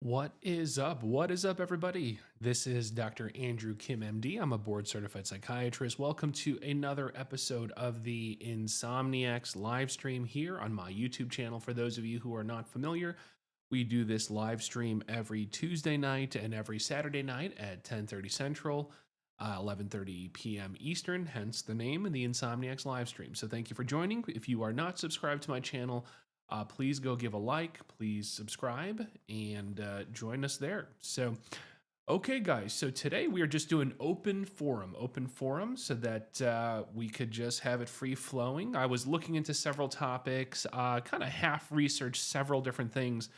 What is up? What is up, everybody? This is Dr. Andrew Kim, MD. I'm a board certified psychiatrist. Welcome to another episode of the Insomniacs Livestream here on my YouTube channel. For those of you who are not familiar, we do this live stream every Tuesday night and every Saturday night at 10:30 Central, 11:30 p.m. Eastern, hence the name, the Insomniacs Livestream. So thank you for joining. If you are not subscribed to my channel, please go give a like, please subscribe, and join us there. So, okay, guys. So today we are just doing open forum, so that we could just have it free flowing. I was looking into several topics, kind of half researched several different things.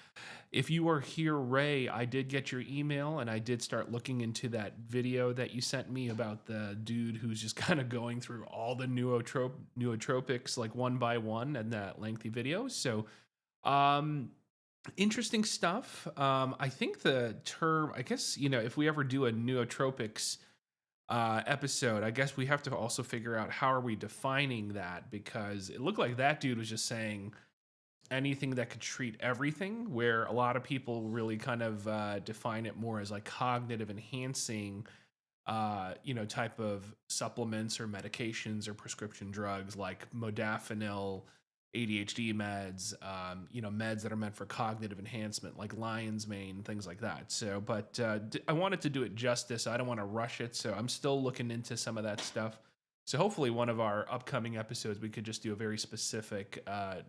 If you are here, Ray, I did get your email and I did start looking into that video that you sent me about the dude who's just kind of going through all the nootropics like one by one in that lengthy video. So, um, interesting stuff. I think the term, I guess, if we ever do a nootropics episode, I guess we have to also figure out how are we defining that, because it looked like that dude was just saying anything that could treat everything, where a lot of people really kind of define it more as like cognitive enhancing, type of supplements or medications or prescription drugs like modafinil, ADHD meds, meds that are meant for cognitive enhancement like lion's mane, things like that. So, but I wanted to do it justice. I don't want to rush it. So I'm still looking into some of that stuff. So hopefully one of our upcoming episodes, we could just do a very specific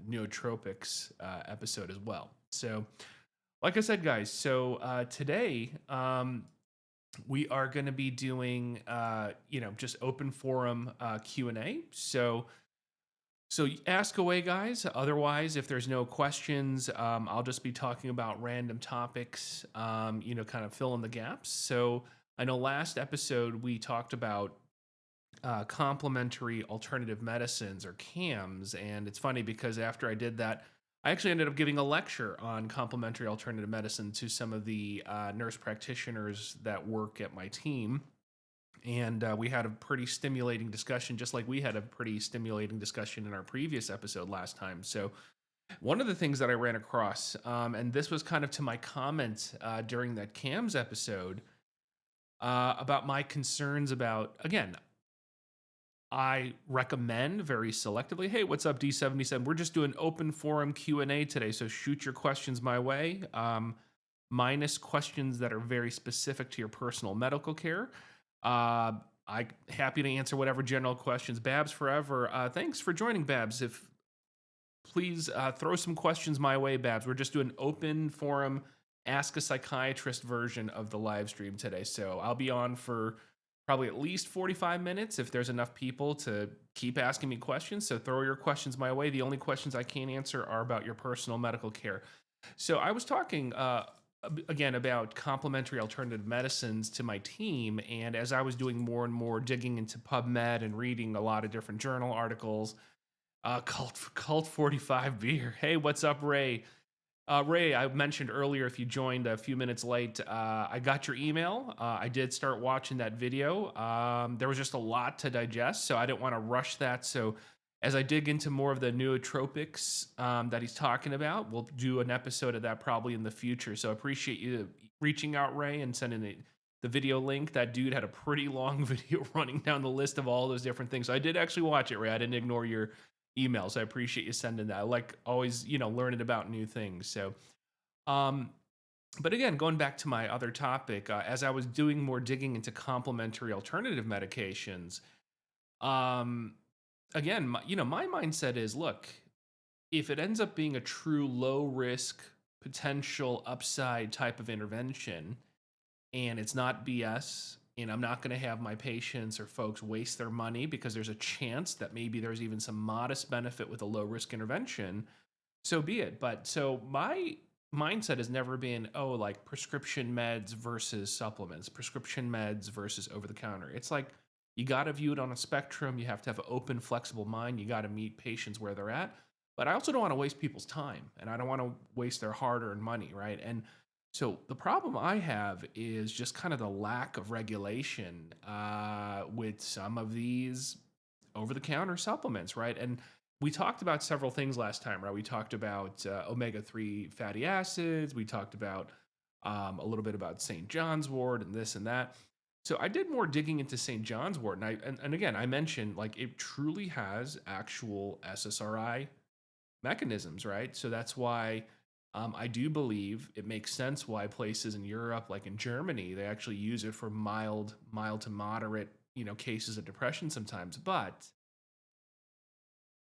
nootropics episode as well. So like I said, guys, so today we are going to be doing, just open forum Q&A. So ask away, guys. Otherwise, if there's no questions, I'll just be talking about random topics, kind of fill in the gaps. So I know last episode we talked about complementary alternative medicines, or CAMs. And it's funny because after I did that, I actually ended up giving a lecture on complementary alternative medicine to some of the nurse practitioners that work at my team. And we had a pretty stimulating discussion, just like we had a pretty stimulating discussion in our previous episode last time. So, one of the things that I ran across, and this was kind of to my comment during that CAMS episode, about my concerns about, again, I recommend very selectively. Hey, what's up, D77? We're just doing open forum Q&A today, so shoot your questions my way, minus questions that are very specific to your personal medical care. I'm happy to answer whatever general questions. Babs Forever, thanks for joining, Babs. If please throw some questions my way, Babs. We're just doing open forum, ask a psychiatrist version of the live stream today. So I'll be on for probably at least 45 minutes if there's enough people to keep asking me questions. So throw your questions my way. The only questions I can't answer are about your personal medical care. So I was talking again about complementary alternative medicines to my team. And as I was doing more and more digging into PubMed and reading a lot of different journal articles, Cult 45 beer. Hey, what's up, Ray? Ray, I mentioned earlier, if you joined a few minutes late, I got your email. I did start watching that video. There was just a lot to digest, so I didn't want to rush that. So as I dig into more of the nootropics that he's talking about, we'll do an episode of that probably in the future. So I appreciate you reaching out, Ray, and sending the video link. That dude had a pretty long video running down the list of all those different things. So I did actually watch it, Ray. I didn't ignore your emails. I appreciate you sending that. I like always, learning about new things. So, um, but again, going back to my other topic, as I was doing more digging into complementary alternative medications, um, again, my mindset is, look, if it ends up being a true low risk, potential upside type of intervention, and it's not BS, and I'm not going to have my patients or folks waste their money because there's a chance that maybe there's even some modest benefit with a low risk intervention, so be it. But so my mindset has never been, oh, like prescription meds versus supplements, prescription meds versus over the counter. It's like you got to view it on a spectrum. You have to have an open, flexible mind. You got to meet patients where they're at. But I also don't want to waste people's time, and I don't want to waste their hard earned money, right? And so the problem I have is just kind of the lack of regulation with some of these over-the-counter supplements, right? And we talked about several things last time, right? We talked about omega-3 fatty acids. We talked about a little bit about St. John's wort and this and that. So I did more digging into St. John's wort, and again, I mentioned like it truly has actual SSRI mechanisms, right? So that's why I do believe it makes sense why places in Europe, like in Germany, they actually use it for mild to moderate, cases of depression sometimes. But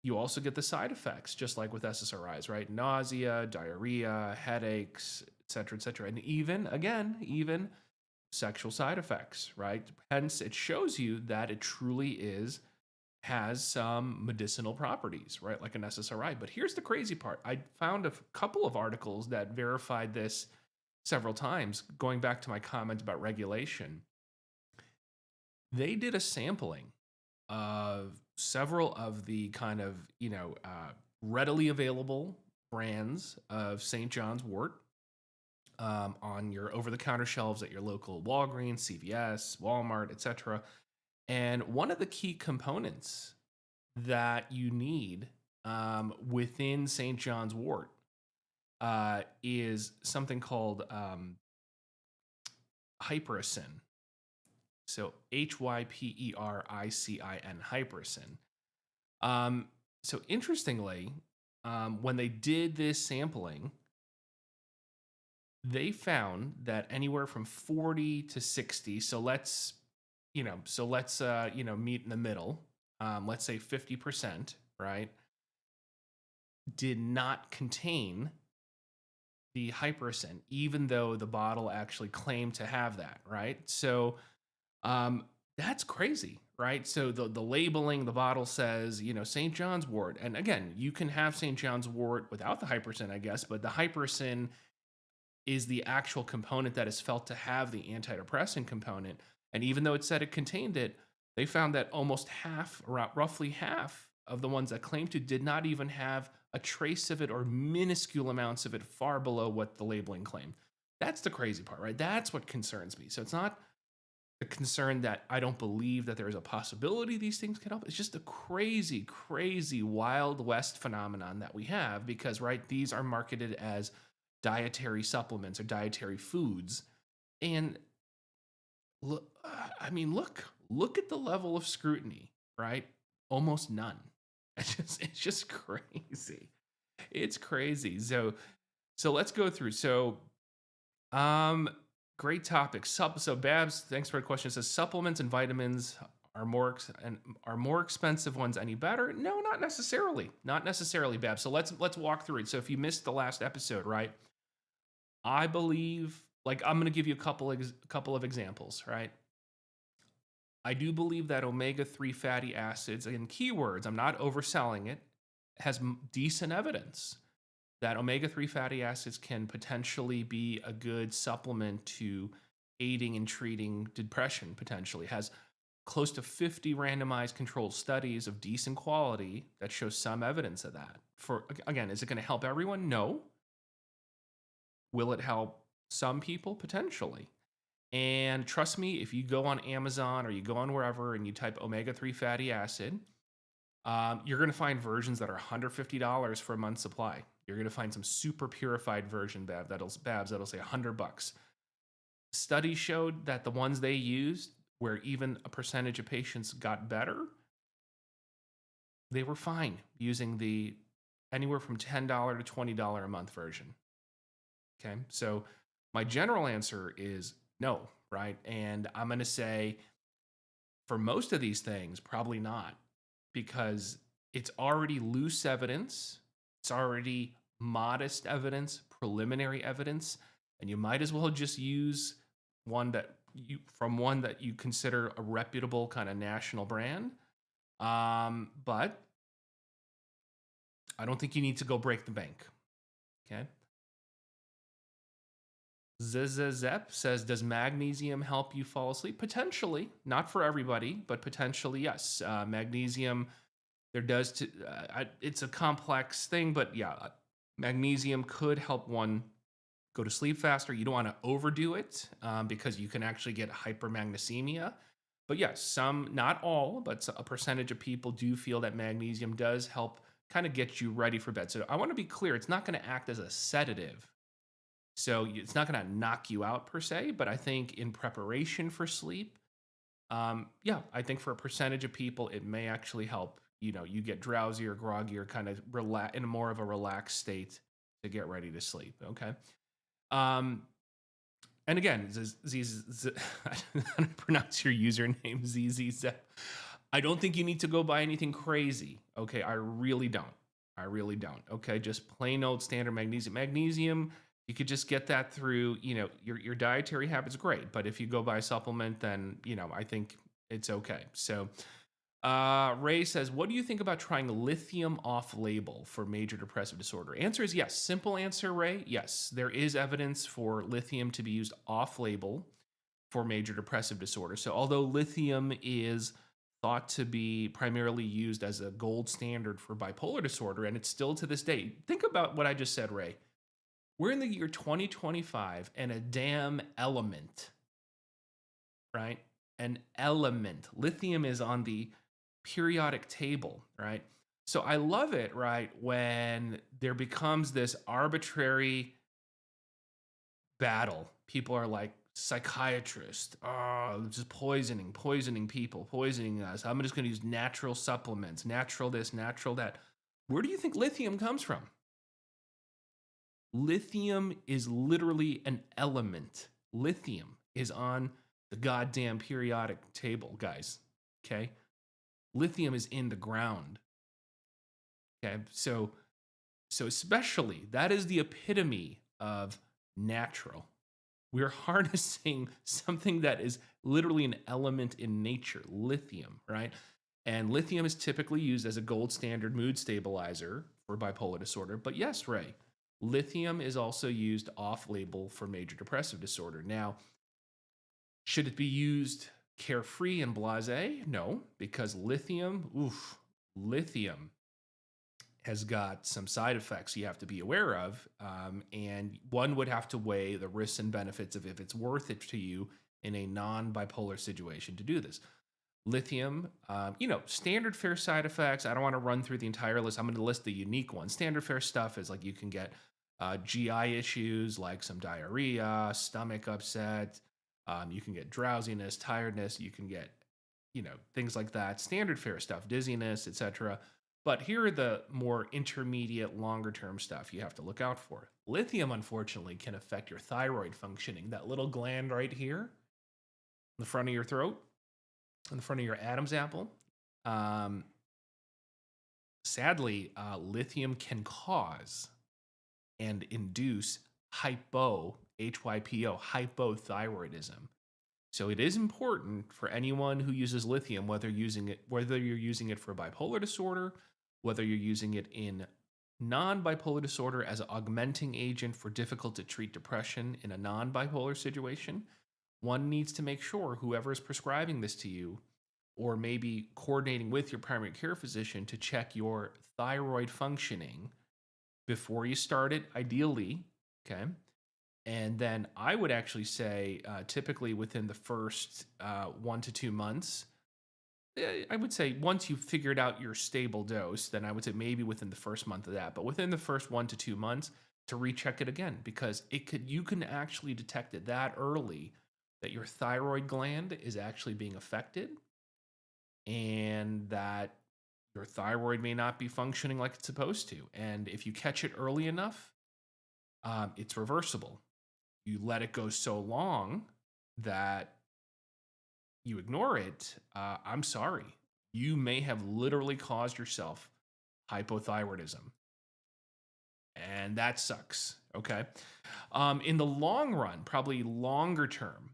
you also get the side effects, just like with SSRIs, right? Nausea, diarrhea, headaches, et cetera, et cetera. And even sexual side effects, right? Hence, it shows you that it truly has some medicinal properties, right? Like an SSRI. But here's the crazy part. I found a couple of articles that verified this several times, going back to my comment about regulation. They did a sampling of several of the kind of, readily available brands of St. John's wort on your over-the-counter shelves at your local Walgreens, CVS, Walmart, etc. And one of the key components that you need within St. John's wort is something called hypericin. So hypericin, hypericin. So interestingly, when they did this sampling, they found that anywhere from 40 to 60. So let's meet in the middle. Let's say 50%, right? Did not contain the hypericin, even though the bottle actually claimed to have that, right? So that's crazy, right? So the labeling, the bottle says, St. John's wort. And again, you can have St. John's wort without the hypericin, I guess, but the hypericin is the actual component that is felt to have the antidepressant component. And even though it said it contained it, they found that almost half, roughly half of the ones that claimed to did not even have a trace of it or minuscule amounts of it, far below what the labeling claimed. That's the crazy part, right? That's what concerns me. So it's not a concern that I don't believe that there is a possibility these things can help. It's just a crazy, crazy Wild West phenomenon that we have because, right, these are marketed as dietary supplements or dietary foods. And look, look at the level of scrutiny, right? Almost none. It's just crazy. It's crazy. So let's go through. So, great topic. So Babs, thanks for the question. It says supplements and vitamins are more expensive ones any better? No, not necessarily. Not necessarily, Babs. So let's walk through it. So if you missed the last episode, right? I believe, like, I'm going to give you a couple of examples, right? I do believe that omega-3 fatty acids, and keywords, I'm not overselling it, has decent evidence that omega-3 fatty acids can potentially be a good supplement to aiding and treating depression, potentially. It has close to 50 randomized controlled studies of decent quality that show some evidence of that. Again, is it going to help everyone? No. Will it help some people? Potentially. And trust me, if you go on Amazon or you go on wherever and you type omega-3 fatty acid, you're going to find versions that are $150 for a month's supply. You're going to find some super purified version, that'll say $100. Studies showed that the ones they used, where even a percentage of patients got better, they were fine using the anywhere from $10 to $20 a month version. Okay, so my general answer is no, right? And I'm going to say for most of these things, probably not, because it's already loose evidence, it's already modest evidence, preliminary evidence, and you might as well just use one that you consider a reputable kind of national brand. But I don't think you need to go break the bank. Okay. Zep says, does magnesium help you fall asleep? Potentially, not for everybody, but potentially, yes. Magnesium, it's a complex thing, but yeah, magnesium could help one go to sleep faster. You don't want to overdo it because you can actually get hypermagnesemia. But yes, some, not all, but a percentage of people do feel that magnesium does help kind of get you ready for bed. So I want to be clear, it's not going to act as a sedative. So it's not going to knock you out per se, but I think in preparation for sleep, yeah, I think for a percentage of people, it may actually help. You get drowsy or groggy or kind of relax in more of a relaxed state to get ready to sleep. Okay. Um, and again, I don't pronounce your username, ZZ. I don't think you need to go buy anything crazy. Okay. I really don't. I really don't. Okay. Just plain old standard magnesium. Magnesium, you could just get that through, your dietary habits, great. But if you go buy a supplement, then, I think it's okay. So, Ray says, what do you think about trying lithium off label for major depressive disorder? Answer is yes. Simple answer, Ray. Yes, there is evidence for lithium to be used off label for major depressive disorder. So, although lithium is thought to be primarily used as a gold standard for bipolar disorder, and it's still to this day, think about what I just said, Ray. We're in the year 2025 and a damn element, right? An element. Lithium is on the periodic table, right? So I love it, right, when there becomes this arbitrary battle. People are like, psychiatrist, oh, just poisoning people, poisoning us. I'm just going to use natural supplements, natural this, natural that. Where do you think lithium comes from? Lithium is literally an element. Lithium is on the goddamn periodic table, guys. Okay? Lithium is in the ground. Okay? So especially that is the epitome of natural. We're harnessing something that is literally an element in nature, lithium, right? And lithium is typically used as a gold standard mood stabilizer for bipolar disorder. But yes, Ray, lithium is also used off label for major depressive disorder. Now, should it be used carefree and blase? No, because lithium has got some side effects you have to be aware of. And one would have to weigh the risks and benefits of if it's worth it to you in a non bipolar situation to do this. Lithium, standard fare side effects. I don't want to run through the entire list. I'm going to list the unique ones. Standard fare stuff is like you can get GI issues like some diarrhea, stomach upset. You can get drowsiness, tiredness. You can get, things like that. Standard fare stuff, dizziness, etc. But here are the more intermediate, longer term stuff you have to look out for. Lithium, unfortunately, can affect your thyroid functioning. That little gland right here, in the front of your throat, in the front of your Adam's apple. Sadly, lithium can cause and induce HYPO, hypothyroidism. So it is important for anyone who uses lithium, whether you're using it for bipolar disorder, whether you're using it in non-bipolar disorder as an augmenting agent for difficult to treat depression in a non-bipolar situation, one needs to make sure whoever is prescribing this to you, or maybe coordinating with your primary care physician to check your thyroid functioning before you start it, ideally, okay? And then I would actually say typically within the first 1 to 2 months, I would say once you've figured out your stable dose, then I would say maybe within the first month of that, but within the first 1 to 2 months to recheck it again, because you can actually detect it that early that your thyroid gland is actually being affected and that your thyroid may not be functioning like it's supposed to. And if you catch it early enough, it's reversible. You let it go so long that you ignore it, I'm sorry. You may have literally caused yourself hypothyroidism. And that sucks. Okay. In the long run, probably longer term,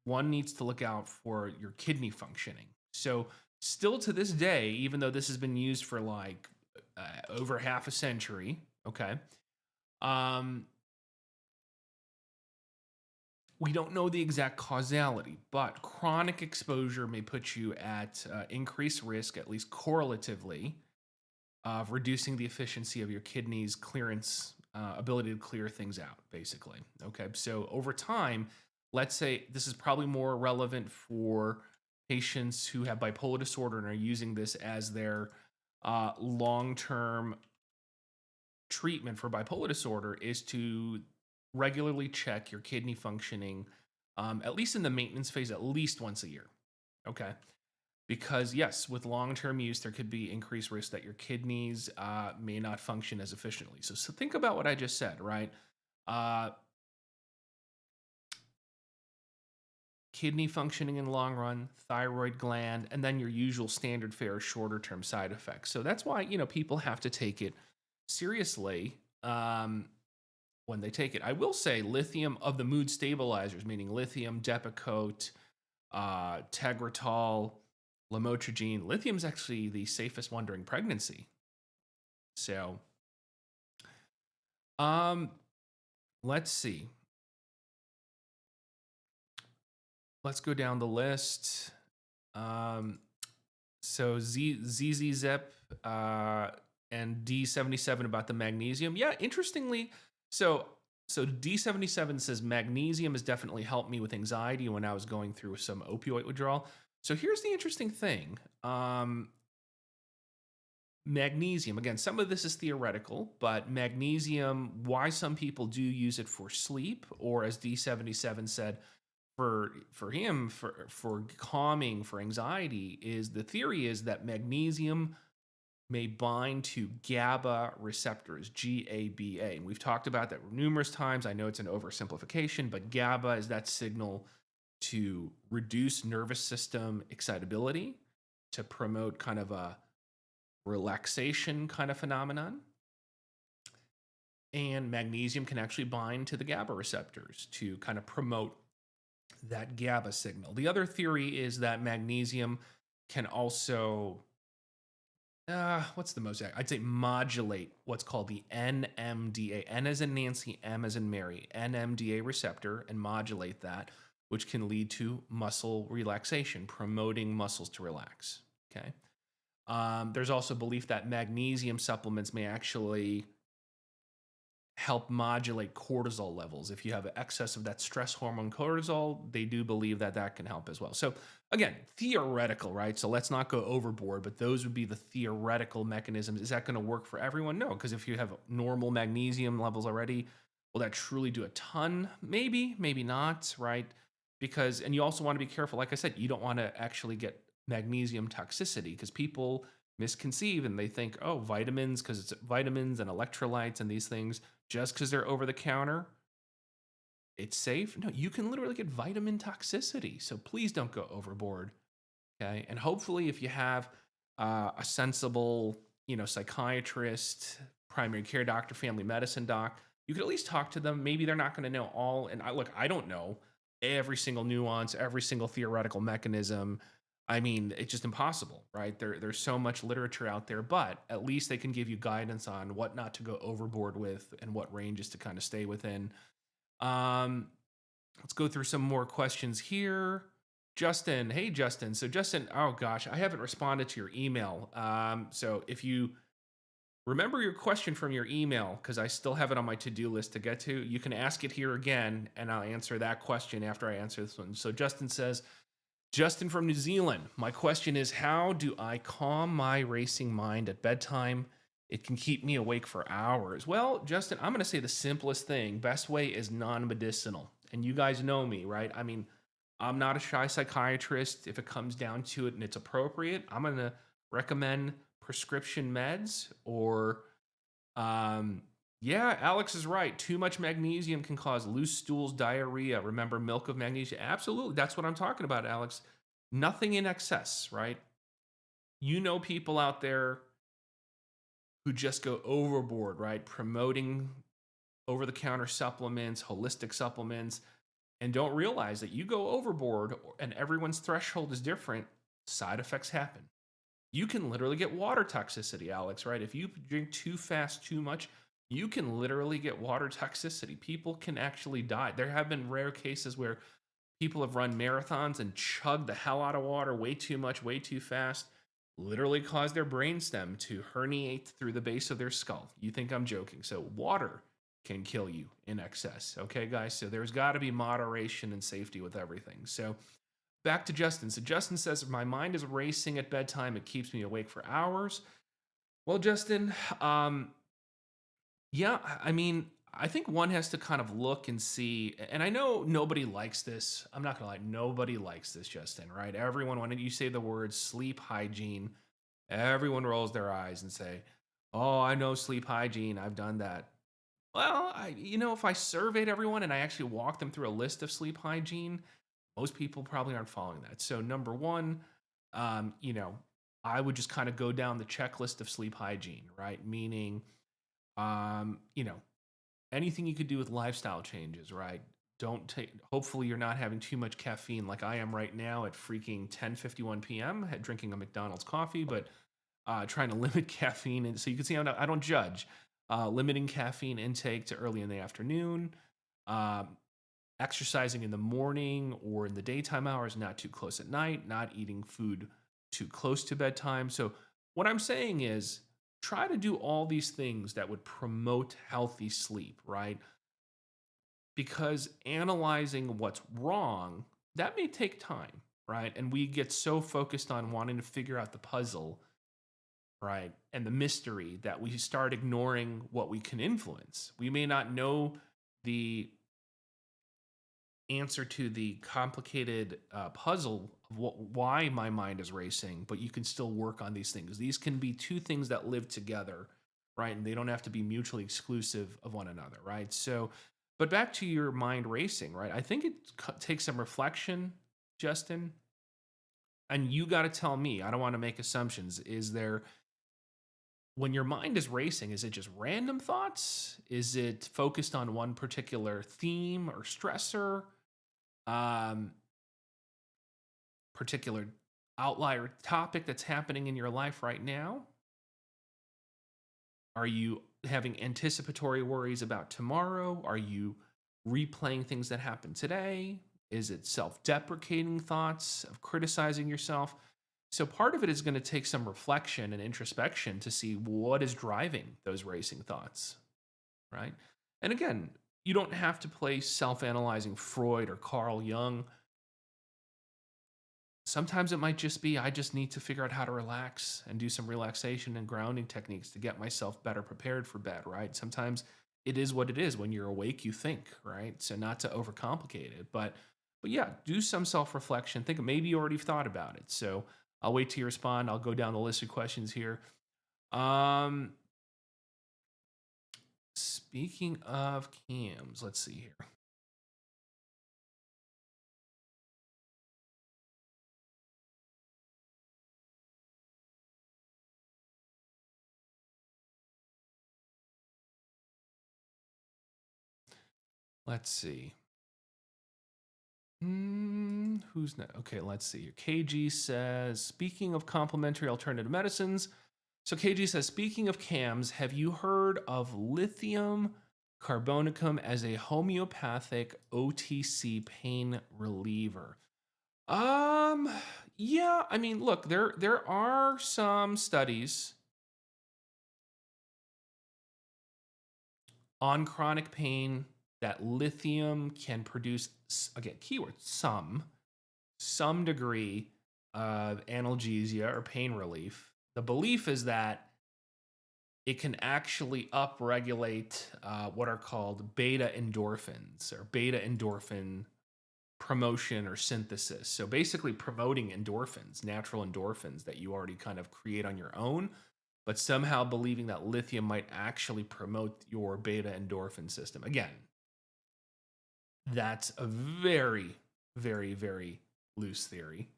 one needs to look out for your kidney functioning. So, still to this day, even though this has been used for like over half a century, okay, we don't know the exact causality, but chronic exposure may put you at increased risk, at least correlatively, of reducing the efficiency of your kidneys' clearance, ability to clear things out, basically. Okay, so over time, let's say this is probably more relevant for patients who have bipolar disorder and are using this as their long-term treatment for bipolar disorder is to regularly check your kidney functioning, at least in the maintenance phase, at least once a year. Okay. Because, yes, with long term use, there could be increased risk that your kidneys may not function as efficiently. So think about what I just said, right? Uh, Kidney functioning in the long run, thyroid gland, and then your usual standard fare shorter term side effects. So that's why, people have to take it seriously when they take it. I will say lithium of the mood stabilizers, meaning lithium, Depakote, Tegretol, lamotrigine. Lithium is actually the safest one during pregnancy. So, um, let's see. Let's go down the list. Um, so ZZ Zip and D77 about the magnesium. Yeah, interestingly, so D77 says magnesium has definitely helped me with anxiety when I was going through some opioid withdrawal. So here's the interesting thing. Magnesium, again, some of this is theoretical, but magnesium, why some people do use it for sleep, or as D77 said, for him for calming, for anxiety, is the theory is that magnesium may bind to GABA receptors, GABA. And we've talked about that numerous times. I know it's an oversimplification, but GABA is that signal to reduce nervous system excitability, to promote kind of a relaxation kind of phenomenon. And magnesium can actually bind to the GABA receptors to kind of promote that GABA signal. The other theory is that magnesium can also, what's the most, I'd say modulate what's called the NMDA, N as in Nancy, M as in Mary, NMDA receptor, and modulate that, which can lead to muscle relaxation, promoting muscles to relax. Okay. There's also belief that magnesium supplements may actually help modulate cortisol levels. If you have excess of that stress hormone cortisol, they do believe that that can help as well. So again, theoretical, right? So let's not go overboard, but those would be the theoretical mechanisms. Is that going to work for everyone? No, because if you have normal magnesium levels already, will that truly do a ton? Maybe, maybe not, right? Because, and you also want to be careful. Like I said, you don't want to actually get magnesium toxicity, because people misconceive and they think, oh, vitamins, because it's vitamins and electrolytes and these things, just because they're over the counter, it's safe. No, you can literally get vitamin toxicity. So please don't go overboard. Okay. And hopefully, if you have a sensible, psychiatrist, primary care doctor, family medicine doc, you could at least talk to them. Maybe they're not going to know all. And I don't know every single nuance, every single theoretical mechanism. I mean, it's just impossible, right? There's so much literature out there, but at least they can give you guidance on what not to go overboard with and what ranges to kind of stay within. Let's go through some more questions here. Justin, hey Justin. So Justin, oh gosh, I haven't responded to your email. So if you remember your question from your email, because I still have it on my to-do list to get to, you can ask it here again, and I'll answer that question after I answer this one. So Justin says, Justin from New Zealand, my question is, how do I calm my racing mind at bedtime? It can keep me awake for hours. Well, Justin, I'm going to say the simplest thing. Best way is non-medicinal. And you guys know me, right? I mean, I'm not a shy psychiatrist. If it comes down to it and it's appropriate, I'm going to recommend prescription meds or, yeah, Alex is right. Too much magnesium can cause loose stools, diarrhea. Remember milk of magnesia? Absolutely. That's what I'm talking about, Alex. Nothing in excess, right? You know people out there who just go overboard, right? Promoting over the counter supplements, holistic supplements, and don't realize that you go overboard and everyone's threshold is different. Side effects happen. You can literally get water toxicity, Alex, right? If you drink too fast, too much, you can literally get water toxicity. People can actually die. There have been rare cases where people have run marathons and chugged the hell out of water way too much, way too fast, literally caused their brainstem to herniate through the base of their skull. You think I'm joking. So water can kill you in excess. Okay, guys? So there's got to be moderation and safety with everything. So back to Justin. So Justin says, my mind is racing at bedtime. It keeps me awake for hours. Well, Justin, Yeah, I mean, I think one has to kind of look and see, and I know nobody likes this. I'm not gonna lie, nobody likes this, Justin, right? Everyone, when you say the word sleep hygiene, everyone rolls their eyes and say, "Oh, I know sleep hygiene. I've done that." Well, if I surveyed everyone and I actually walked them through a list of sleep hygiene, most people probably aren't following that. So number one, um, you know, I would just kind of go down the checklist of sleep hygiene, right? Meaning, um, you know, anything you could do with lifestyle changes, right? Don't take. Hopefully, you're not having too much caffeine like I am right now at freaking 10:51 p.m. Drinking a McDonald's coffee, but trying to limit caffeine. And so you can see I don't judge. Limiting caffeine intake to early in the afternoon. Um, Exercising in the morning or in the daytime hours, not too close at night. Not eating food too close to bedtime. So what I'm saying is try to do all these things that would promote healthy sleep, right? Because analyzing what's wrong, that may take time, right? And we get so focused on wanting to figure out the puzzle, right? And the mystery that we start ignoring what we can influence. We may not know the answer to the complicated puzzle of why my mind is racing, but you can still work on these things. These can be two things that live together, right? And they don't have to be mutually exclusive of one another, right? So, but back to your mind racing, right? I think it takes some reflection, Justin, and you got to tell me. I don't want to make assumptions. Is there, when your mind is racing, is it just random thoughts? Is it focused on one particular theme or stressor? Um, Particular outlier topic that's happening in your life right now? Are you having anticipatory worries about tomorrow? Are you replaying things that happened today? Is it self deprecating thoughts of criticizing yourself? So, part of it is going to take some reflection and introspection to see what is driving those racing thoughts, right? And again, you don't have to play self analyzing Freud or Carl Jung. Sometimes it might just be I just need to figure out how to relax and do some relaxation and grounding techniques to get myself better prepared for bed, right? Sometimes it is what it is. When you're awake, you think, right? So not to overcomplicate it, but yeah, do some self-reflection. Think maybe you already thought about it. So I'll wait till you respond. I'll go down the list of questions here. Um, Speaking of cams, let's see here. Let's see. Who's not? Okay, let's see here. KG says, speaking of complementary alternative medicines. So KG says, speaking of CAMs, have you heard of lithium carbonicum as a homeopathic OTC pain reliever? Um, yeah, I mean, look, there are some studies on chronic pain that lithium can produce, again, keyword, some degree of analgesia or pain relief. The belief is that it can actually upregulate what are called beta endorphins or beta endorphin promotion or synthesis. So basically, promoting endorphins, natural endorphins that you already kind of create on your own, but somehow believing that lithium might actually promote your beta endorphin system. Again, that's a very, very, very loose theory.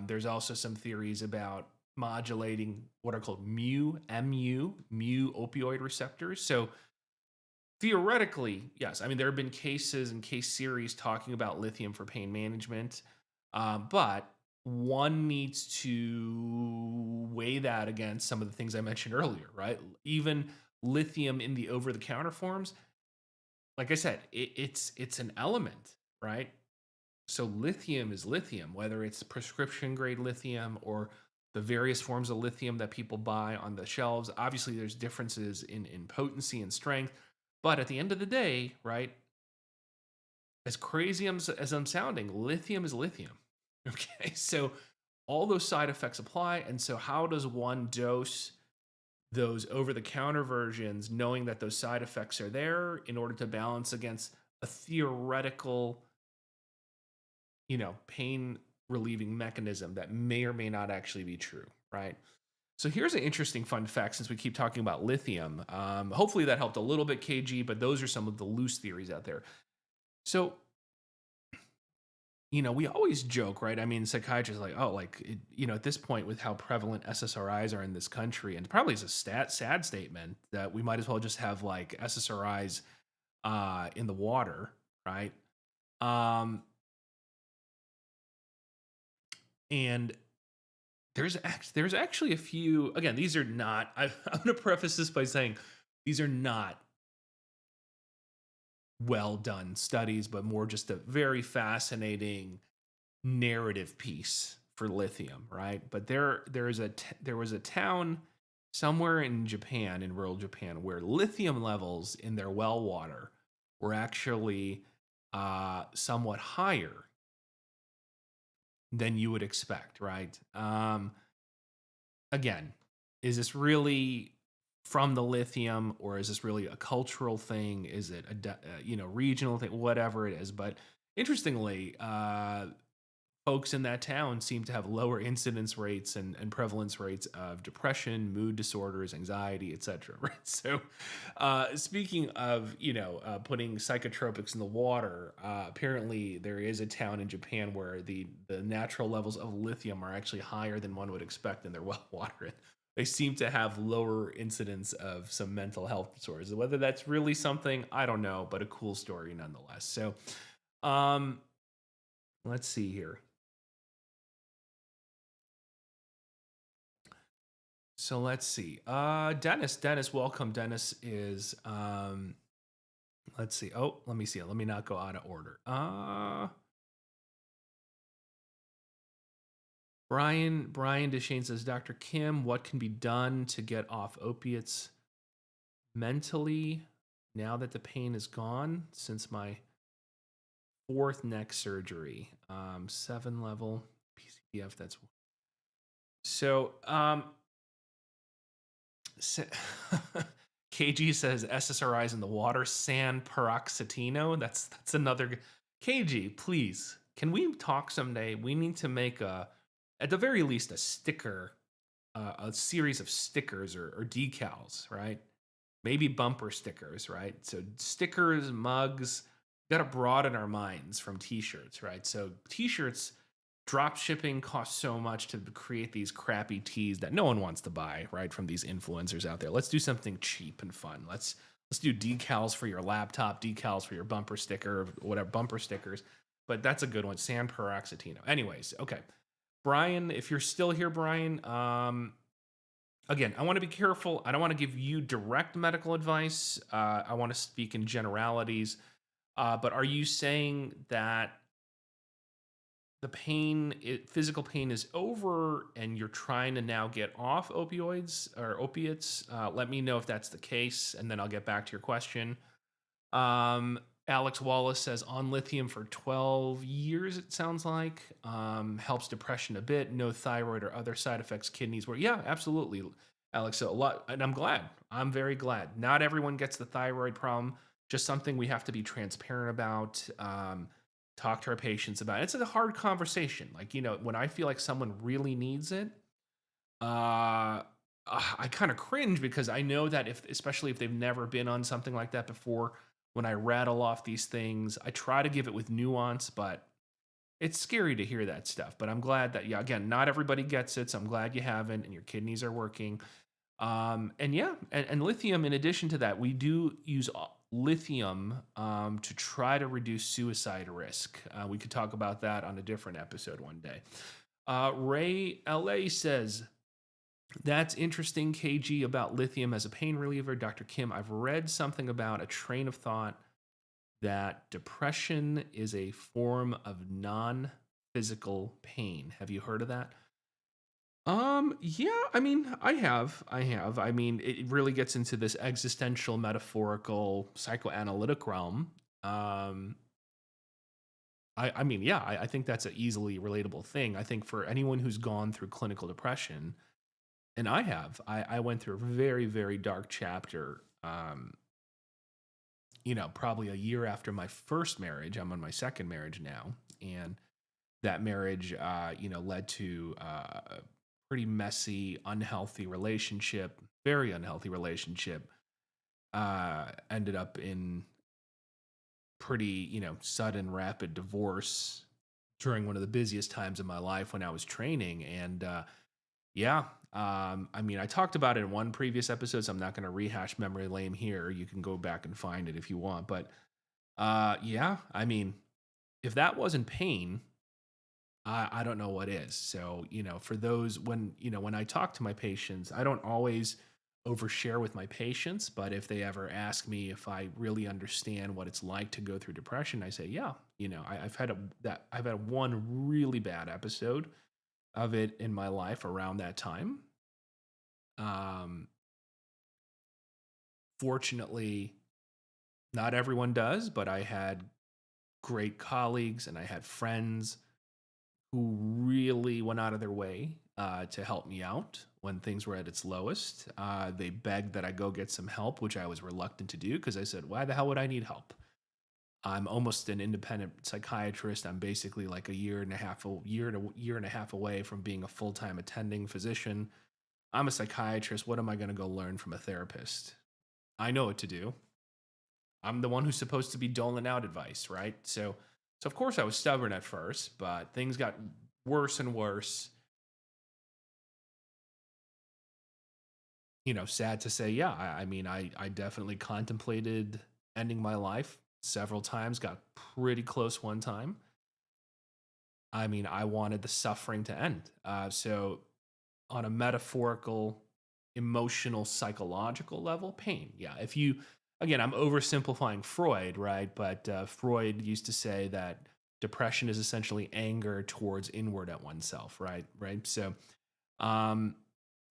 There's also some theories about modulating what are called mu opioid receptors. So theoretically, yes. I mean, there have been cases and case series talking about lithium for pain management, but one needs to weigh that against some of the things I mentioned earlier, right? Even lithium in the over-the-counter forms, like I said, it's an element, right? So lithium is lithium, whether it's prescription grade lithium or the various forms of lithium that people buy on the shelves. Obviously, there's differences in potency and strength, but at the end of the day, right? As crazy as I'm sounding, lithium is lithium. Okay, so all those side effects apply, and so how does one dose those over-the-counter versions, knowing that those side effects are there in order to balance against a theoretical, pain relieving mechanism that may or may not actually be true, right? So here's an interesting fun fact since we keep talking about lithium. Hopefully that helped a little bit, KG, but those are some of the loose theories out there. So, we always joke, right? I mean, psychiatrists are like, oh, like, at this point with how prevalent SSRIs are in this country, and probably is a sad statement that we might as well just have like SSRIs in the water, right? Um, and there's actually a few. Again, these are not. I'm going to preface this by saying these are not well done studies, but more just a very fascinating narrative piece for lithium, right? But there was a town somewhere in Japan, in rural Japan, where lithium levels in their well water were actually somewhat higher than you would expect, right? Again, is this really from the lithium, or is this really a cultural thing? Is it a regional thing? Whatever it is, but interestingly, folks in that town seem to have lower incidence rates and prevalence rates of depression, mood disorders, anxiety, etc. Right. So, speaking of putting psychotropics in the water, apparently there is a town in Japan where the natural levels of lithium are actually higher than one would expect in their well water. They seem to have lower incidence of some mental health disorders. Whether that's really something, I don't know, but a cool story nonetheless. So, um, let's see here. So let's see. Dennis, welcome. Dennis is let's see. Oh, let me see. Let me not go out of order. Brian Deshane says, Dr. Kim, what can be done to get off opiates mentally now that the pain is gone since my 4th neck surgery? 7 level PCDF, that's so KG says SSRIs in the water, San Paroxetino. That's another. KG, please, can we talk someday? We need to make at the very least, a sticker, a series of stickers or decals, right? Maybe bumper stickers, right? So stickers, mugs. Got to broaden our minds from T-shirts, right? So T-shirts drop shipping costs so much to create these crappy tees that no one wants to buy, right? From these influencers out there. Let's do something cheap and fun. Let's do decals for your laptop, decals for your bumper sticker, whatever bumper stickers. But that's a good one, San Paroxetino. Anyways, okay, Brian, if you're still here, Brian, again, I want to be careful. I don't want to give you direct medical advice. I want to speak in generalities. But are you saying that physical pain is over and you're trying to now get off opioids or opiates? Let me know if that's the case, and then I'll get back to your question. Alex Wallace says on lithium for 12 years, it sounds like. Helps depression a bit, no thyroid or other side effects, kidneys were, yeah, absolutely, Alex. So a lot, and I'm glad. I'm very glad. Not everyone gets the thyroid problem, just something we have to be transparent about. Talk to our patients about. It's a hard conversation. Like, when I feel like someone really needs it, I kind of cringe because I know that especially if they've never been on something like that before, when I rattle off these things, I try to give it with nuance, but it's scary to hear that stuff. But I'm glad that, yeah, again, not everybody gets it. So I'm glad you haven't and your kidneys are working. And yeah, and lithium, in addition to that, we do use lithium to try to reduce suicide risk. We could talk about that on a different episode one day. Ray LA says, that's interesting, KG, about lithium as a pain reliever. Dr. Kim, I've read something about a train of thought that depression is a form of non-physical pain. Have you heard of that? Yeah, I mean, I have. I mean, it really gets into this existential, metaphorical, psychoanalytic realm. I mean, yeah, I think that's an easily relatable thing. I think for anyone who's gone through clinical depression, And I went through a very, very dark chapter. Probably a year after my first marriage. I'm on my second marriage now. And that marriage, led to a pretty messy, unhealthy relationship, very unhealthy relationship. Ended up in pretty, sudden, rapid divorce during one of the busiest times of my life when I was training. And yeah, I talked about it in one previous episode, so I'm not going to rehash memory lane here. You can go back and find it if you want. But yeah, if that wasn't pain, I don't know what is. So, for those when I talk to my patients, I don't always overshare with my patients, but if they ever ask me if I really understand what it's like to go through depression, I say, yeah, I've had one really bad episode of it in my life around that time. Um, Fortunately, not everyone does, but I had great colleagues and I had friends who really went out of their way to help me out when things were at its lowest. They begged that I go get some help, which I was reluctant to do because I said, why the hell would I need help? I'm almost an independent psychiatrist. I'm basically like a year and a half away from being a full-time attending physician. I'm a psychiatrist. What am I going to go learn from a therapist? I know what to do. I'm the one who's supposed to be doling out advice, right? So of course I was stubborn at first, but things got worse and worse. Sad to say, yeah, I definitely contemplated ending my life several times, got pretty close one time. I wanted the suffering to end. So on a metaphorical, emotional, psychological level, pain. Yeah. Again, I'm oversimplifying Freud, right? But Freud used to say that depression is essentially anger towards inward at oneself, right? Right. So, um,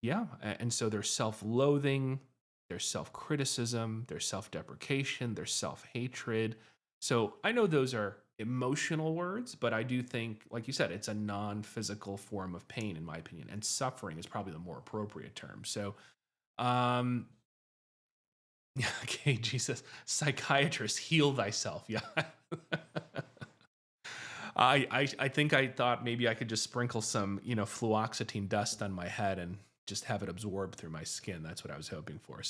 yeah. And so there's self loathing, there's self criticism, there's self deprecation, there's self hatred. So I know those are emotional words, but I do think, like you said, it's a non physical form of pain, in my opinion. And suffering is probably the more appropriate term. So, um, yeah, okay, Jesus, psychiatrist, heal thyself. Yeah. I think I thought maybe I could just sprinkle some, fluoxetine dust on my head and just have it absorb through my skin. That's what I was hoping for.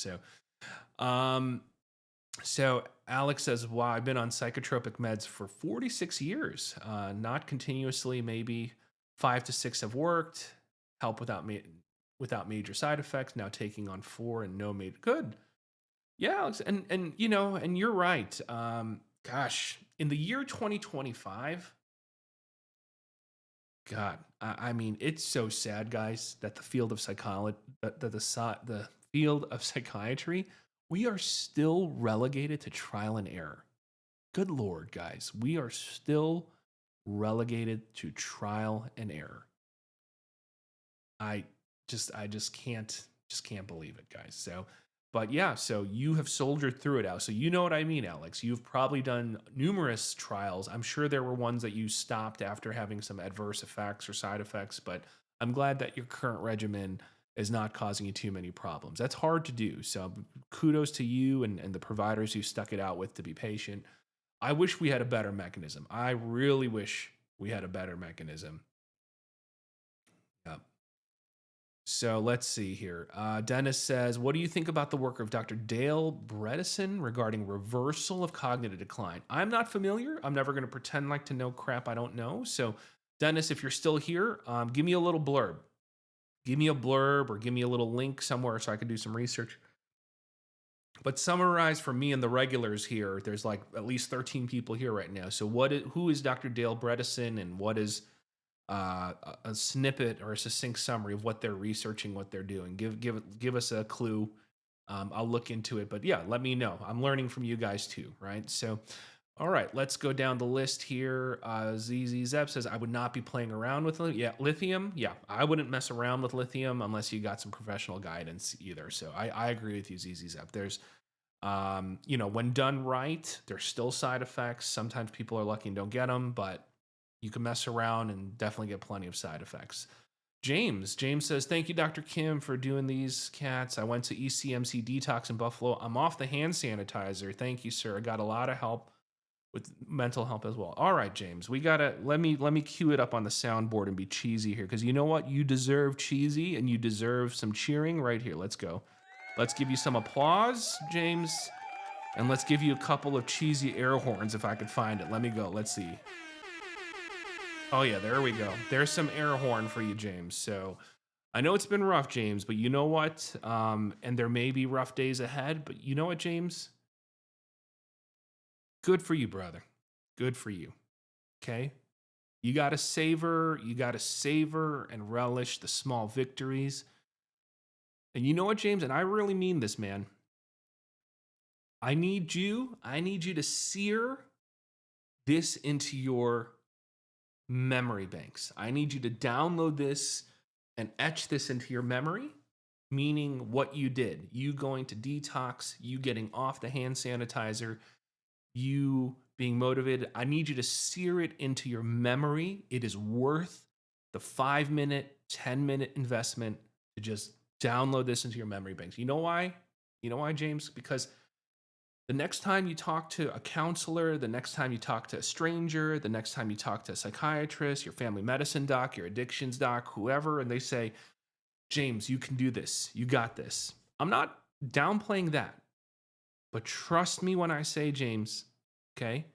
Um, so Alex says, "Wow, I've been on psychotropic meds for 46 years. Not continuously, maybe 5 to 6 have worked. Help without major side effects. Now taking on 4 and no major good. Yeah, Alex, and you're right. Gosh, in the year 2025, God, it's so sad, guys, that the field of psychology, the field of psychiatry, we are still relegated to trial and error. Good Lord, guys, we are still relegated to trial and error. I I just can't believe it, guys. So, but yeah, so you have soldiered through it out. So you know what I mean, Alex. You've probably done numerous trials. I'm sure there were ones that you stopped after having some adverse effects or side effects, but I'm glad that your current regimen is not causing you too many problems. That's hard to do. So kudos to you and the providers who stuck it out with to be patient. I wish we had a better mechanism. I really wish we had a better mechanism. Yep. So let's see here. Dennis says, what do you think about the work of Dr. Dale Bredesen regarding reversal of cognitive decline? I'm not familiar. I'm never going to pretend like to know crap I don't know. So, Dennis, if you're still here, give me a little blurb. Give me a blurb or give me a little link somewhere so I can do some research. But summarize for me and the regulars here. There's like at least 13 people here right now. So, who is Dr. Dale Bredesen and what is a snippet or a succinct summary of what they're researching, what they're doing? Give us a clue. I'll look into it, but yeah, let me know. I'm learning from you guys too, right? So, all right, let's go down the list here. ZZ Zep says, I would not be playing around with lithium. Yeah, I wouldn't mess around with lithium unless you got some professional guidance either. So I agree with you, ZZ Zep. There's when done right, there's still side effects. Sometimes people are lucky and don't get them, but you can mess around and definitely get plenty of side effects. James says, thank you, Dr. Kim, for doing these cats. I went to ECMC Detox in Buffalo. I'm off the hand sanitizer. Thank you, sir. I got a lot of help with mental help as well. All right, James, we gotta let me cue it up on the soundboard and be cheesy here, because you know what? You deserve cheesy and you deserve some cheering right here. Let's go. Let's give you some applause, James, and let's give you a couple of cheesy air horns if I could find it. Let me go. Let's see. Oh yeah, there we go. There's some air horn for you, James. So I know it's been rough, James, but you know what? And there may be rough days ahead, but you know what, James? Good for you, brother. Good for you. Okay? You got to savor and relish the small victories. And you know what, James? And I really mean this, man. I need you to sear this into your memory banks. I need you to download this and etch this into your memory, meaning what you did. You going to detox, you getting off the hand sanitizer, you being motivated. I need you to sear it into your memory. It is worth the 5-minute, 10-minute investment to just download this into your memory banks. You know why? You know why, James? Because the next time you talk to a counselor, the next time you talk to a stranger, the next time you talk to a psychiatrist, your family medicine doc, your addictions doc, whoever, and they say, James, you can do this. You got this. I'm not downplaying that. But trust me when I say, James, okay,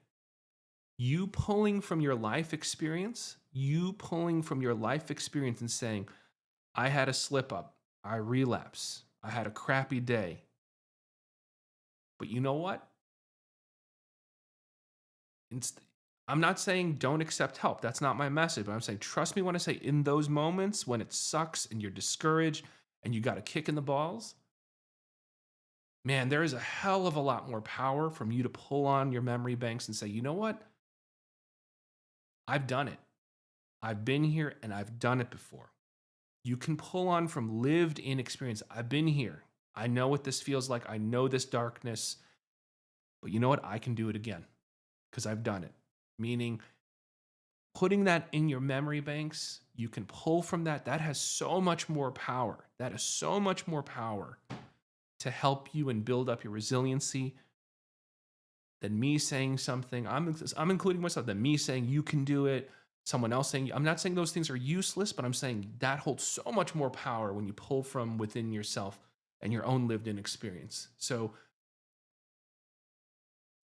you pulling from your life experience and saying, I had a slip up, I relapse, I had a crappy day. But you know what? I'm not saying don't accept help. That's not my message. But I'm saying, trust me when I say, in those moments when it sucks and you're discouraged and you got a kick in the balls, man, there is a hell of a lot more power from you to pull on your memory banks and say, you know what? I've done it. I've been here and I've done it before. You can pull on from lived in experience. I've been here. I know what this feels like. I know this darkness. But you know what? I can do it again because I've done it. Meaning, putting that in your memory banks, you can pull from that. That has so much more power. That is so much more power to help you and build up your resiliency than me saying something. I'm including myself, than me saying you can do it, someone else saying, I'm not saying those things are useless, but I'm saying that holds so much more power when you pull from within yourself and your own lived in experience. So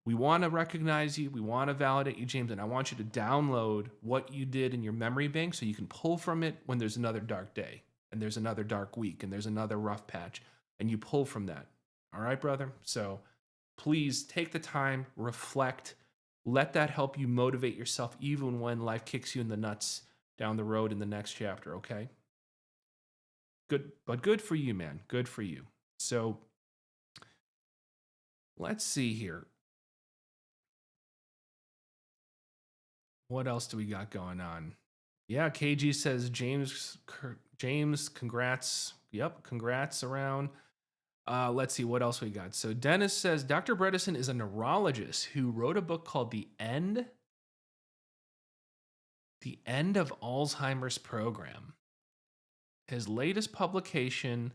we want to recognize you. We want to validate you, James. And I want you to download what you did in your memory bank so you can pull from it when there's another dark day and there's another dark week and there's another rough patch, and you pull from that. All right, brother? So please take the time, reflect, let that help you motivate yourself even when life kicks you in the nuts down the road in the next chapter, okay? Good, but good for you, man. Good for you. So let's see here. What else do we got going on? Yeah, KG says, James, congrats. Yep, congrats around. Let's see what else we got. So Dennis says, Dr. Bredesen is a neurologist who wrote a book called The End of Alzheimer's Program. His latest publication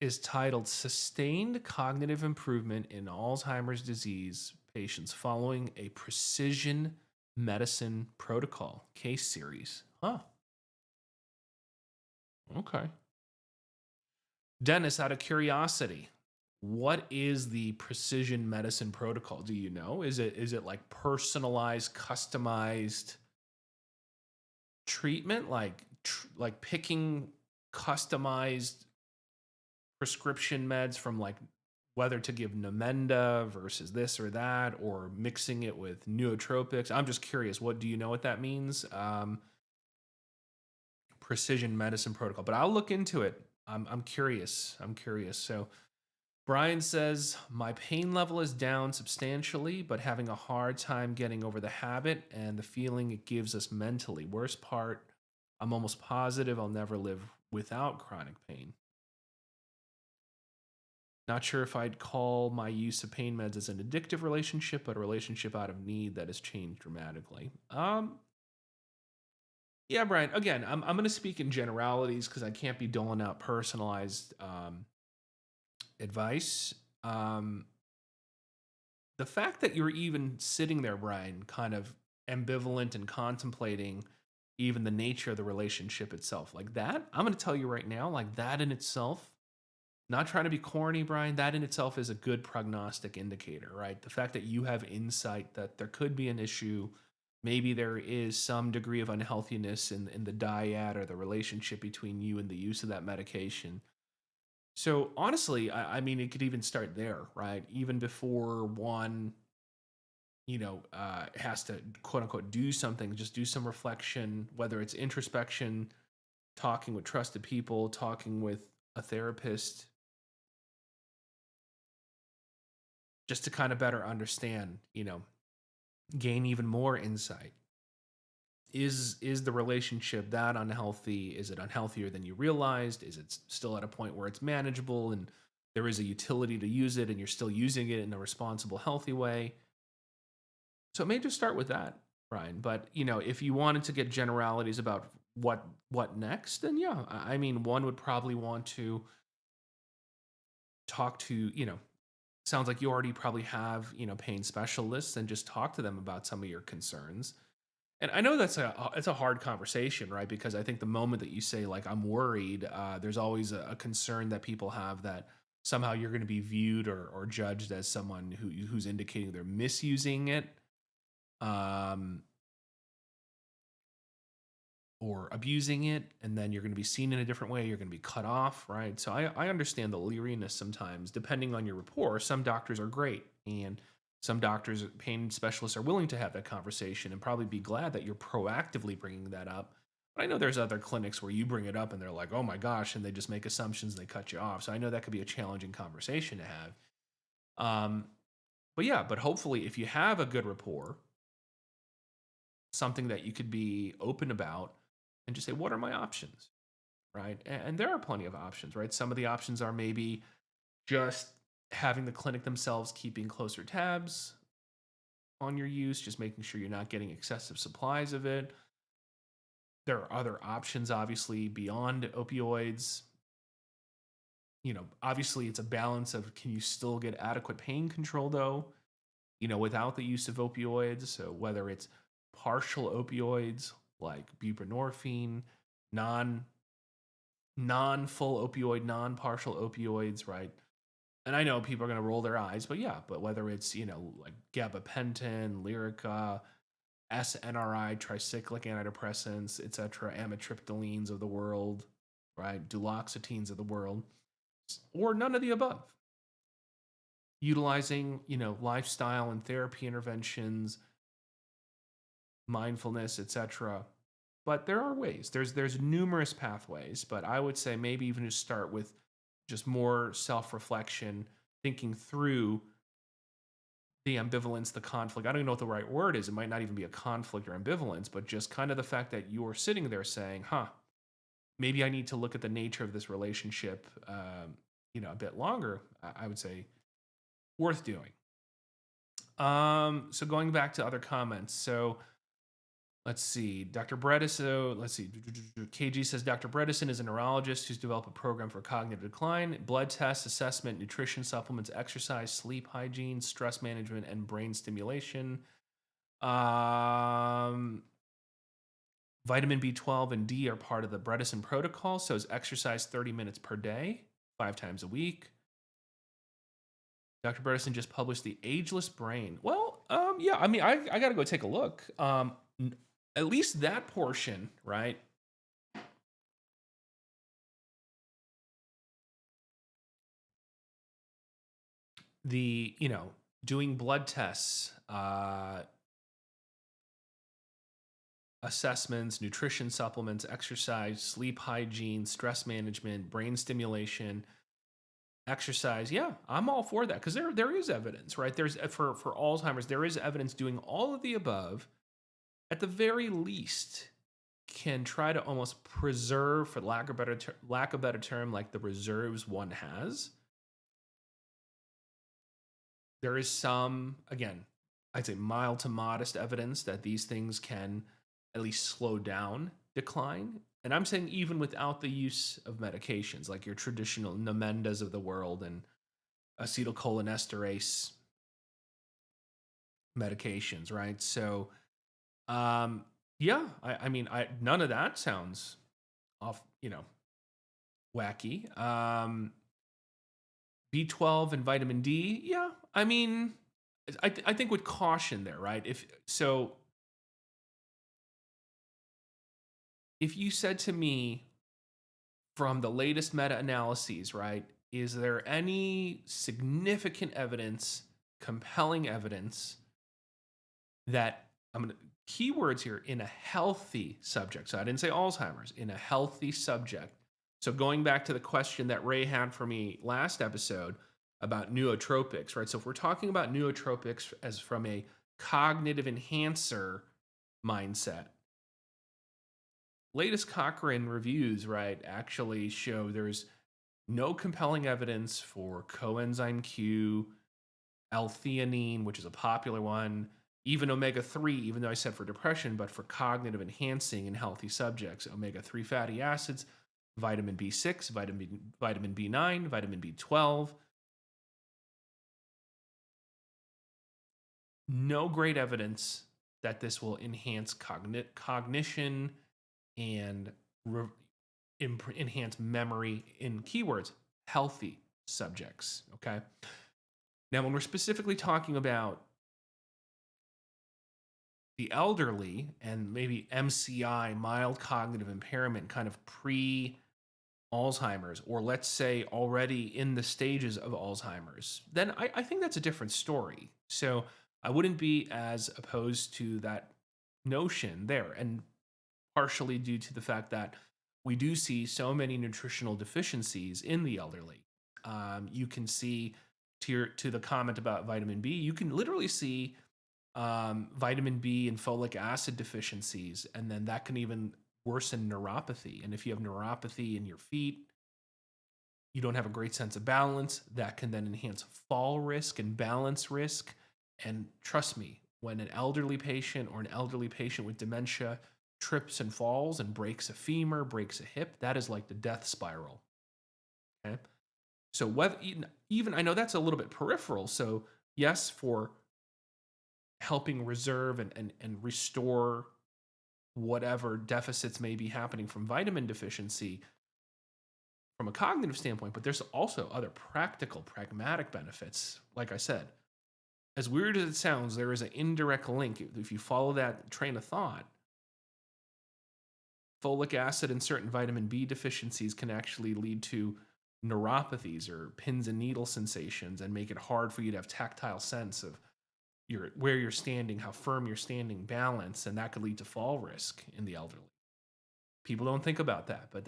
is titled Sustained Cognitive Improvement in Alzheimer's Disease Patients Following a Precision Medicine Protocol Case Series. Huh. Okay. Dennis, out of curiosity, what is the precision medicine protocol? Do you know? Is it like personalized, customized treatment, like picking customized prescription meds from like whether to give Namenda versus this or that, or mixing it with nootropics? I'm just curious. What do you know what that means? Precision medicine protocol, but I'll look into it. I'm curious. So Brian says, my pain level is down substantially, but having a hard time getting over the habit and the feeling it gives us mentally. Worst part, I'm almost positive I'll never live without chronic pain. Not sure if I'd call my use of pain meds as an addictive relationship, but a relationship out of need that has changed dramatically. Yeah, Brian. Again, I'm going to speak in generalities because I can't be doling out personalized advice. Um, the fact that you're even sitting there, Brian, kind of ambivalent and contemplating even the nature of the relationship itself, like that, I'm going to tell you right now, like that in itself, not trying to be corny, Brian, that in itself is a good prognostic indicator, right? The fact that you have insight that there could be an issue, maybe there is some degree of unhealthiness in the dyad or the relationship between you and the use of that medication. So honestly, I mean, it could even start there, right? Even before one, has to quote unquote do something, just do some reflection, whether it's introspection, talking with trusted people, talking with a therapist, just to kind of better understand, gain even more insight. Is the relationship that unhealthy? Is it unhealthier than you realized? Is it still at a point where it's manageable and there is a utility to use it and you're still using it in a responsible, healthy way? So it may just start with that, Brian. But if you wanted to get generalities about what next, then yeah, I mean, one would probably want to talk to, sounds like you already probably have, pain specialists, and just talk to them about some of your concerns. And I know it's a hard conversation, right? Because I think the moment that you say like I'm worried, there's always a concern that people have that somehow you're going to be viewed or judged as someone who's indicating they're misusing it. Um, or abusing it, and then you're going to be seen in a different way, you're going to be cut off, right? So I understand the leeriness sometimes depending on your rapport. Some doctors are great, and some doctors, pain specialists, are willing to have that conversation and probably be glad that you're proactively bringing that up. But I know there's other clinics where you bring it up and they're like, oh my gosh, and they just make assumptions and they cut you off. So I know that could be a challenging conversation to have. um, but yeah, but hopefully if you have a good rapport, something that you could be open about and just say, what are my options? Right. And there are plenty of options, right? Some of the options are maybe just having the clinic themselves keeping closer tabs on your use, just making sure you're not getting excessive supplies of it. There are other options, obviously, beyond opioids. Obviously, it's a balance of, can you still get adequate pain control, though, without the use of opioids? So whether it's partial opioids like buprenorphine, non non-full opioid, non-partial opioids, right? And I know people are going to roll their eyes, but yeah, but whether it's, like gabapentin, Lyrica, SNRI, tricyclic antidepressants, etc., amitriptylines of the world, right? Duloxetines of the world, or none of the above. Utilizing, lifestyle and therapy interventions, mindfulness, etc. But there are ways. There's numerous pathways, but I would say maybe even just start with just more self-reflection, thinking through the ambivalence, the conflict. I don't even know what the right word is. It might not even be a conflict or ambivalence, but just kind of the fact that you're sitting there saying, huh, maybe I need to look at the nature of this relationship, a bit longer. I would say worth doing. So going back to other comments. So let's see. Dr. Bredesen, let's see. KG says Dr. Bredesen is a neurologist who's developed a program for cognitive decline, blood tests, assessment, nutrition, supplements, exercise, sleep hygiene, stress management, and brain stimulation. Um, Vitamin B12 and D are part of the Bredesen protocol. So is exercise 30 minutes per day, 5 times a week. Dr. Bredesen just published The Ageless Brain. Well, yeah, I mean, I got to go take a look. At least that portion, right? The, doing blood tests, assessments, nutrition supplements, exercise, sleep hygiene, stress management, brain stimulation, exercise. Yeah, I'm all for that because there is evidence, right? There's for Alzheimer's, there is evidence doing all of the above at the very least can try to almost preserve, for lack of better term, like the reserves one has. There is some, again, I'd say mild to modest evidence that these things can at least slow down decline. And I'm saying even without the use of medications, like your traditional Namendas of the world and acetylcholinesterase medications, right? So, yeah, I mean, none of that sounds off, wacky. B12 and vitamin D, yeah. I mean, I think with caution there, right? If you said to me from the latest meta-analyses, right, is there any significant evidence, compelling evidence that I'm going to keywords here in a healthy subject. So I didn't say Alzheimer's, in a healthy subject. So going back to the question that Ray had for me last episode about nootropics, right? So if we're talking about nootropics as from a cognitive enhancer mindset, latest Cochrane reviews, right, actually show there's no compelling evidence for coenzyme Q, L-theanine, which is a popular one, even omega-3, even though I said for depression, but for cognitive enhancing in healthy subjects, omega-3 fatty acids, vitamin B6, vitamin B9, vitamin B12. No great evidence that this will enhance cognition and enhance memory in keywords, healthy subjects, okay? Now, when we're specifically talking about the elderly and maybe MCI, mild cognitive impairment, kind of pre Alzheimer's, or let's say already in the stages of Alzheimer's, then I think that's a different story. So I wouldn't be as opposed to that notion there. And partially due to the fact that we do see so many nutritional deficiencies in the elderly. You can see to the comment about vitamin B, you can literally see vitamin B and folic acid deficiencies, and then that can even worsen neuropathy. And if you have neuropathy in your feet, you don't have a great sense of balance. That can then enhance fall risk and balance risk. And trust me, when an elderly patient or an elderly patient with dementia trips and falls and breaks a femur, breaks a hip, that is like the death spiral. Okay. So whether even I know that's a little bit peripheral. So yes, for helping reserve and restore whatever deficits may be happening from vitamin deficiency from a cognitive standpoint, but there's also other practical, pragmatic benefits. Like I said, as weird as it sounds, there is an indirect link. If you follow that train of thought, folic acid and certain vitamin B deficiencies can actually lead to neuropathies or pins and needle sensations and make it hard for you to have tactile sense of where you're standing, how firm you're standing, balance, and that could lead to fall risk in the elderly. People don't think about that, but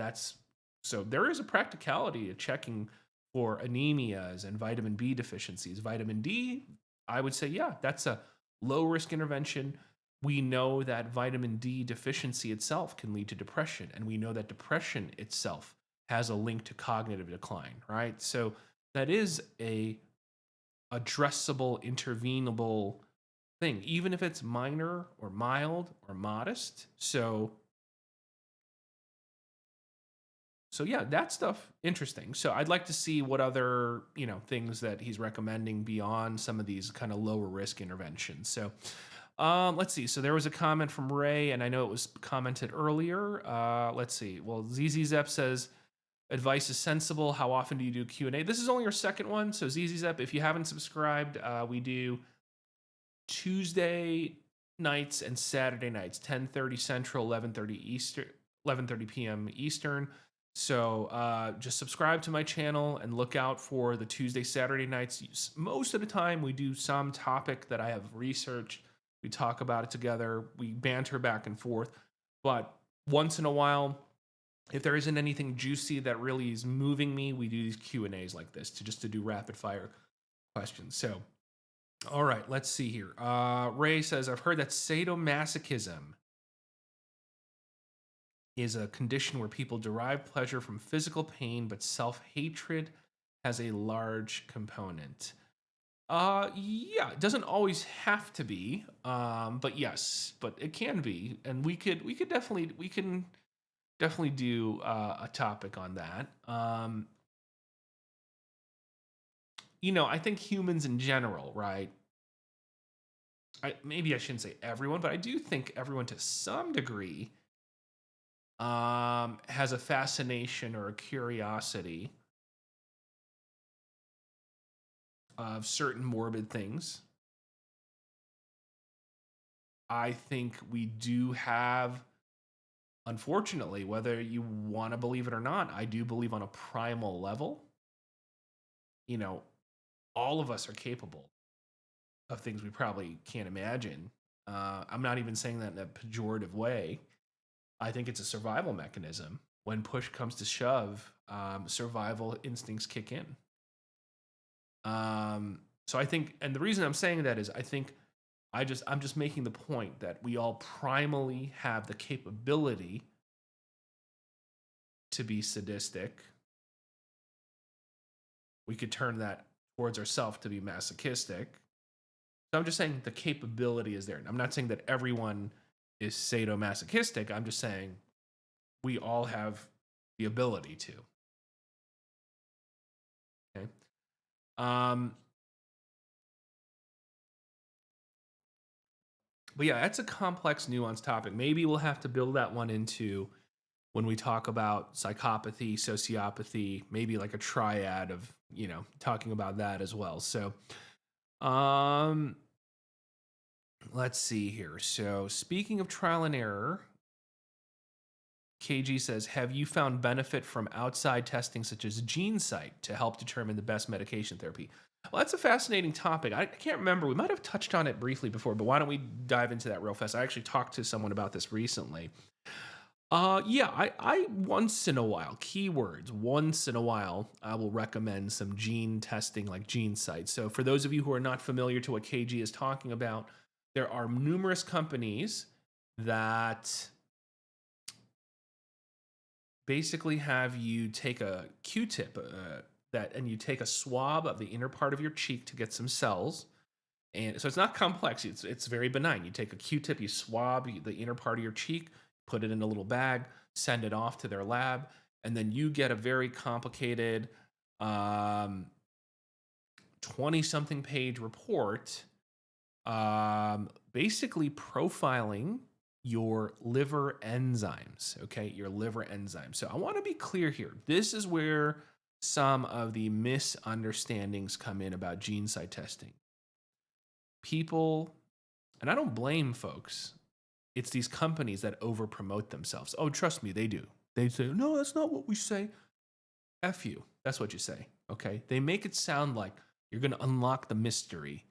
so there is a practicality of checking for anemias and vitamin B deficiencies. Vitamin D, I would say, yeah, that's a low risk intervention. We know that vitamin D deficiency itself can lead to depression, and we know that depression itself has a link to cognitive decline, right? So that is a addressable, intervenable thing, even if it's minor or mild or modest. So yeah, that stuff interesting. So I'd like to see what other, things that he's recommending beyond some of these kind of lower risk interventions. So let's see. So there was a comment from Ray, and I know it was commented earlier. Let's see. Well, ZZ Zep says, advice is sensible. How often do you do Q&A? This is only our second one. So ZZ Zep, if you haven't subscribed, we do Tuesday nights and Saturday nights, 10:30 Central, 11:30 p.m. Eastern. So just subscribe to my channel and look out for the Tuesday, Saturday nights. Most of the time, we do some topic that I have researched. We talk about it together. We banter back and forth. But once in a while, if there isn't anything juicy that really is moving me, we do these Q&As like this to do rapid fire questions. So, all right, let's see here. Ray says, I've heard that sadomasochism is a condition where people derive pleasure from physical pain, but self-hatred has a large component. Yeah, it doesn't always have to be, but yes, but it can be, and we can definitely do a topic on that. I think humans in general, right? Maybe I shouldn't say everyone, but I do think everyone to some degree has a fascination or a curiosity of certain morbid things. I think we do have, unfortunately, whether you want to believe it or not, I do believe on a primal level, you know, all of us are capable of things we probably can't imagine. I'm not even saying that in a pejorative way. I think it's a survival mechanism. When push comes to shove, survival instincts kick in. So I think, and the reason I'm saying that is I think I'm just making the point that we all primally have the capability to be sadistic. We could turn that towards ourselves to be masochistic. So I'm just saying the capability is there. And I'm not saying that everyone is sadomasochistic. I'm just saying we all have the ability to. Okay. But yeah, that's a complex, nuanced topic. Maybe we'll have to build that one into when we talk about psychopathy, sociopathy, maybe like a triad of, talking about that as well. So, let's see here. So, speaking of trial and error, KG says, have you found benefit from outside testing such as GeneSight to help determine the best medication therapy? Well, that's a fascinating topic. I can't remember. We might have touched on it briefly before, but why don't we dive into that real fast? I actually talked to someone about this recently. Yeah, I once in a while, keywords, once in a while, I will recommend some gene testing like GeneSight. So for those of you who are not familiar to what KG is talking about, there are numerous companies that basically have you take a Q-tip and you take a swab of the inner part of your cheek to get some cells. And so it's not complex. It's very benign. You take a Q-tip, you swab the inner part of your cheek, put it in a little bag, send it off to their lab, and then you get a very complicated 20-something page report basically profiling your liver enzymes, okay? Your liver enzymes. So I want to be clear here. This is where some of the misunderstandings come in about GeneSight testing. People, and I don't blame folks, it's these companies that over promote themselves. Oh, trust me, they do. They say, no, that's not what we say. F you. That's what you say, okay? They make it sound like you're going to unlock the mystery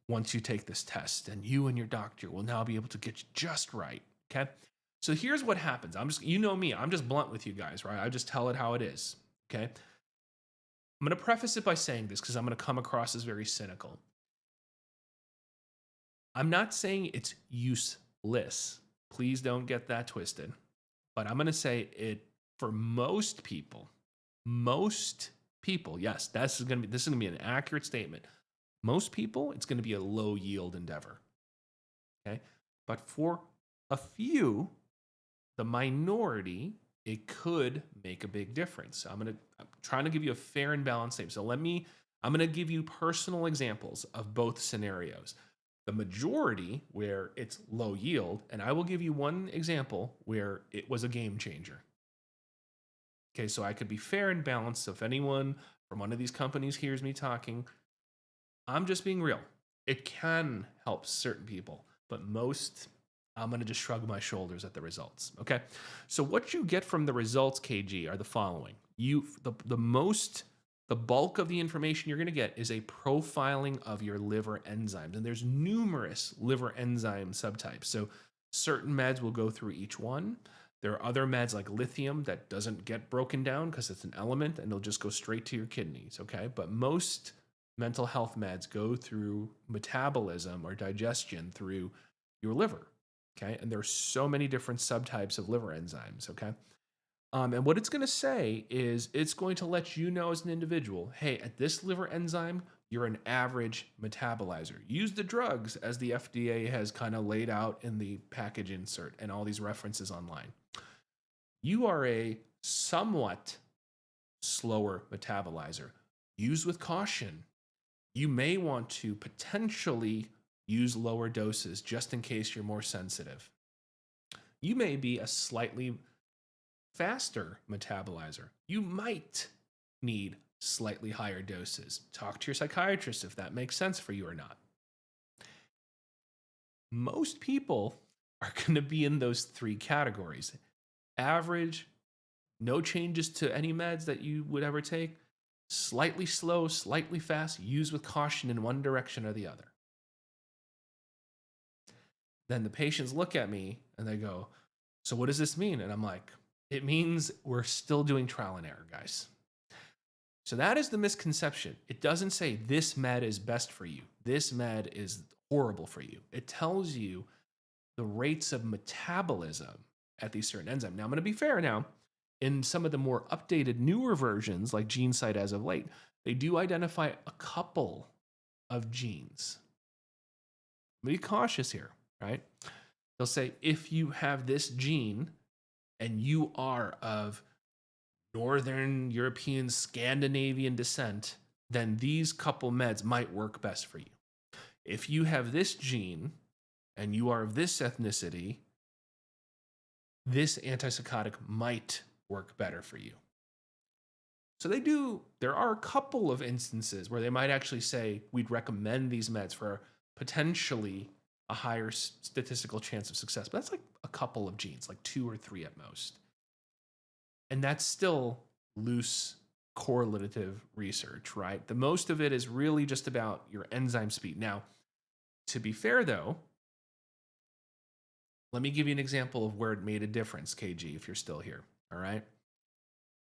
once you take this test, and you and your doctor will now be able to get you just right, okay? So here's what happens. You know me, I'm just blunt with you guys, right? I just tell it how it is, okay? I'm going to preface it by saying this because I'm going to come across as very cynical. I'm not saying it's useless. Please don't get that twisted. But I'm going to say it for most people, yes, this is going to be an accurate statement. Most people, it's going to be a low yield endeavor. Okay. But for a few, the minority, it could make a big difference. I'm trying to give you a fair and balanced statement. So I'm going to give you personal examples of both scenarios. The majority where it's low yield, and I will give you one example where it was a game changer. Okay, so I could be fair and balanced. So if anyone from one of these companies hears me talking, I'm just being real. It can help certain people, but most, I'm going to just shrug my shoulders at the results. Okay, so what you get from the results, KG, are the following. The bulk of the information you're going to get is a profiling of your liver enzymes. And there's numerous liver enzyme subtypes. So certain meds will go through each one. There are other meds like lithium that doesn't get broken down because it's an element and it'll just go straight to your kidneys, okay? But most mental health meds go through metabolism or digestion through your liver, okay? And there's so many different subtypes of liver enzymes, okay? And what it's going to say is it's going to let you know as an individual, hey, at this liver enzyme, you're an average metabolizer. Use the drugs as the FDA has kind of laid out in the package insert and all these references online. you are a somewhat slower metabolizer. Use with caution. You may want to potentially use lower doses just in case you're more sensitive. You may be a slightly faster metabolizer. You might need slightly higher doses. Talk to your psychiatrist if that makes sense for you or not. Most people are going to be in those three categories. Average, no changes to any meds that you would ever take, slightly slow, slightly fast, use with caution in one direction or the other. Then the patients look at me and they go, so what does this mean? And I'm like, it means we're still doing trial and error, guys. So that is the misconception. It doesn't say this med is best for you. This med is horrible for you. It tells you the rates of metabolism at these certain enzymes. Now, I'm going to be fair now. In some of the more updated, newer versions, like GeneSight as of late, they do identify a couple of genes. Be cautious here, right? They'll say, if you have this gene and you are of Northern European, Scandinavian descent, then these couple meds might work best for you. If you have this gene and you are of this ethnicity, this antipsychotic might work better for you. So there are a couple of instances where they might actually say, we'd recommend these meds for potentially a higher statistical chance of success. But that's like a couple of genes, like 2 or 3 at most. And that's still loose correlative research, right? The most of it is really just about your enzyme speed. Now, to be fair though, let me give you an example of where it made a difference, KG, if you're still here, all right?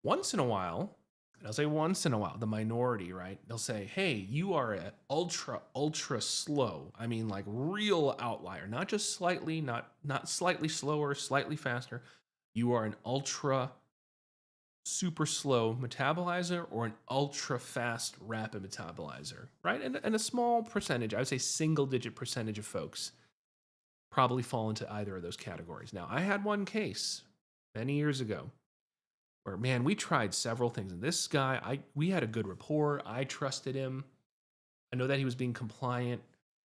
Once in a while, and I'll say once in a while, the minority, right? They'll say, hey, you are an ultra slow. I mean, like real outlier, not just slightly, not slightly slower, slightly faster. You are an ultra super slow metabolizer or an ultra fast rapid metabolizer, right? And a small percentage, I would say single digit percentage of folks probably fall into either of those categories. Now, I had one case many years ago where, man, we tried several things. And this guy, we had a good rapport. I trusted him. I know that he was being compliant.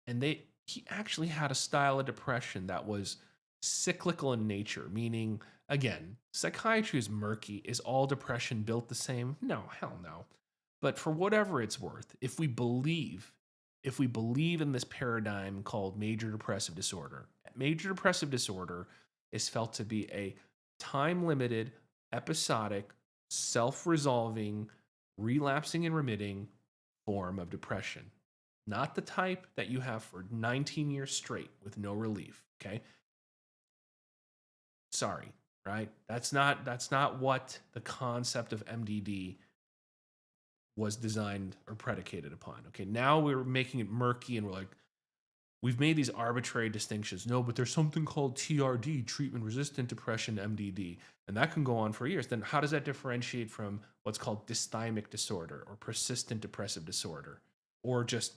And he actually had a style of depression that was cyclical in nature, meaning, again, psychiatry is murky. Is all depression built the same? No, hell no. But for whatever it's worth, if we believe in this paradigm called major depressive disorder is felt to be a time-limited, episodic, self-resolving, relapsing and remitting form of depression. Not the type that you have for 19 years straight with no relief, okay? Sorry, right? That's not what the concept of MDD was designed or predicated upon. Okay, now we're making it murky and we're like, we've made these arbitrary distinctions. No, but there's something called TRD, treatment-resistant depression, MDD, and that can go on for years. Then how does that differentiate from what's called dysthymic disorder or persistent depressive disorder or just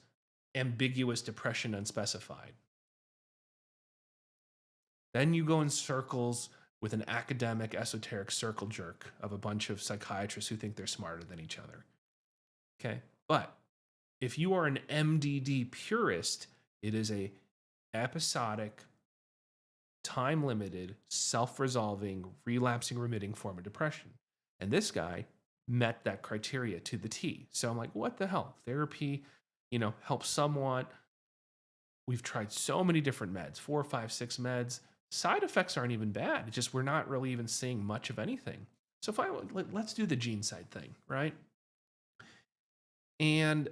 ambiguous depression unspecified? Then you go in circles with an academic, esoteric circle jerk of a bunch of psychiatrists who think they're smarter than each other. Okay, but if you are an MDD purist, it is a episodic, time-limited, self-resolving, relapsing, remitting form of depression. And this guy met that criteria to the T. So I'm like, what the hell? Therapy, helps somewhat. We've tried so many different meds, 4, 5, 6 meds. Side effects aren't even bad. It's just we're not really even seeing much of anything. So let's do the GeneSight thing, right? And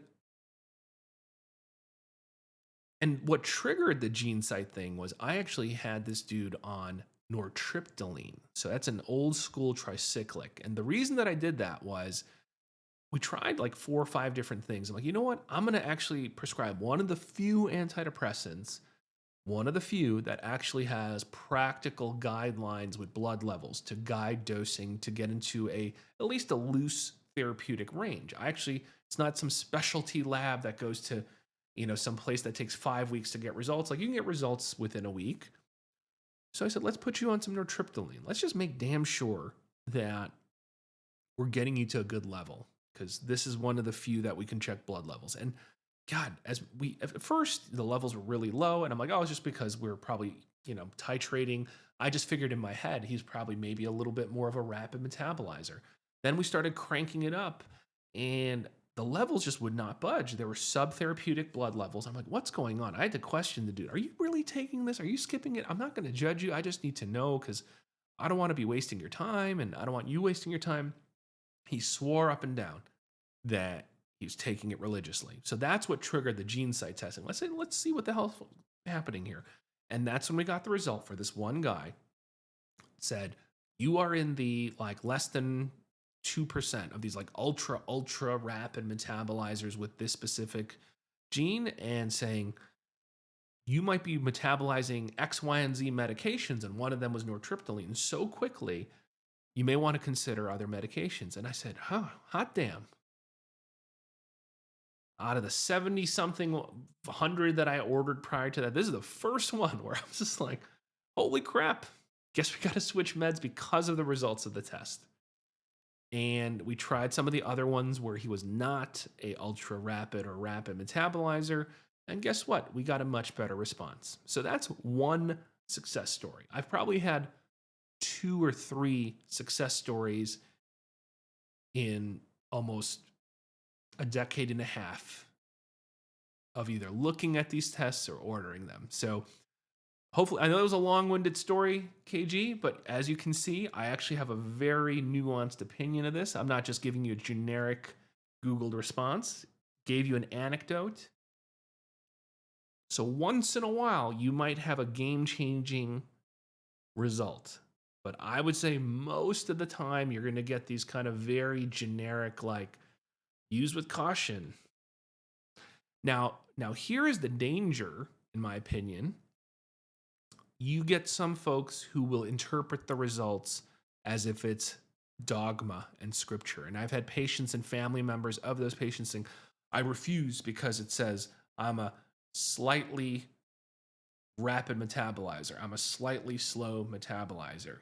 what triggered the GeneSight thing was I actually had this dude on nortriptyline. So that's an old school tricyclic. And the reason that I did that was we tried like 4 or 5 different things. I'm like, you know what? I'm going to actually prescribe one of the few antidepressants, one of the few that actually has practical guidelines with blood levels to guide dosing to get into at least a loose therapeutic range. It's not some specialty lab that goes to, some place that takes 5 weeks to get results. Like you can get results within a week. So I said, let's put you on some nortriptyline. Let's just make damn sure that we're getting you to a good level, because this is one of the few that we can check blood levels. And God, at first the levels were really low, and I'm like, oh, it's just because we're probably, titrating. I just figured in my head he's probably maybe a little bit more of a rapid metabolizer. Then we started cranking it up, and the levels just would not budge. There were subtherapeutic blood levels. I'm like, what's going on? I had to question the dude. Are you really taking this? Are you skipping it? I'm not going to judge you. I just need to know, because I don't want to be wasting your time, and I don't want you wasting your time. He swore up and down that he was taking it religiously. So that's what triggered the gene site testing. Let's see what the hell's happening here. And that's when we got the result for this one guy. It said, you are in the less than 2% of these ultra rapid metabolizers with this specific gene, and saying you might be metabolizing X, Y, and Z medications, and one of them was nortriptyline, so quickly, you may want to consider other medications. And I said, hot damn. Out of the 70 something 100 that I ordered prior to that, this is the first one where I was just like, holy crap. Guess we got to switch meds because of the results of the test. And we tried some of the other ones where he was not a ultra rapid or rapid metabolizer. And guess what? We got a much better response. So that's one success story. I've probably had 2 or 3 success stories in almost a decade and a half of either looking at these tests or ordering them. So hopefully, I know it was a long-winded story, KG, but as you can see, I actually have a very nuanced opinion of this. I'm not just giving you a generic Googled response. Gave you an anecdote. So once in a while, you might have a game-changing result. But I would say most of the time, you're going to get these kind of very generic, use with caution. Now here is the danger, in my opinion. You get some folks who will interpret the results as if it's dogma and scripture. And I've had patients and family members of those patients saying, I refuse because it says I'm a slightly rapid metabolizer. I'm a slightly slow metabolizer.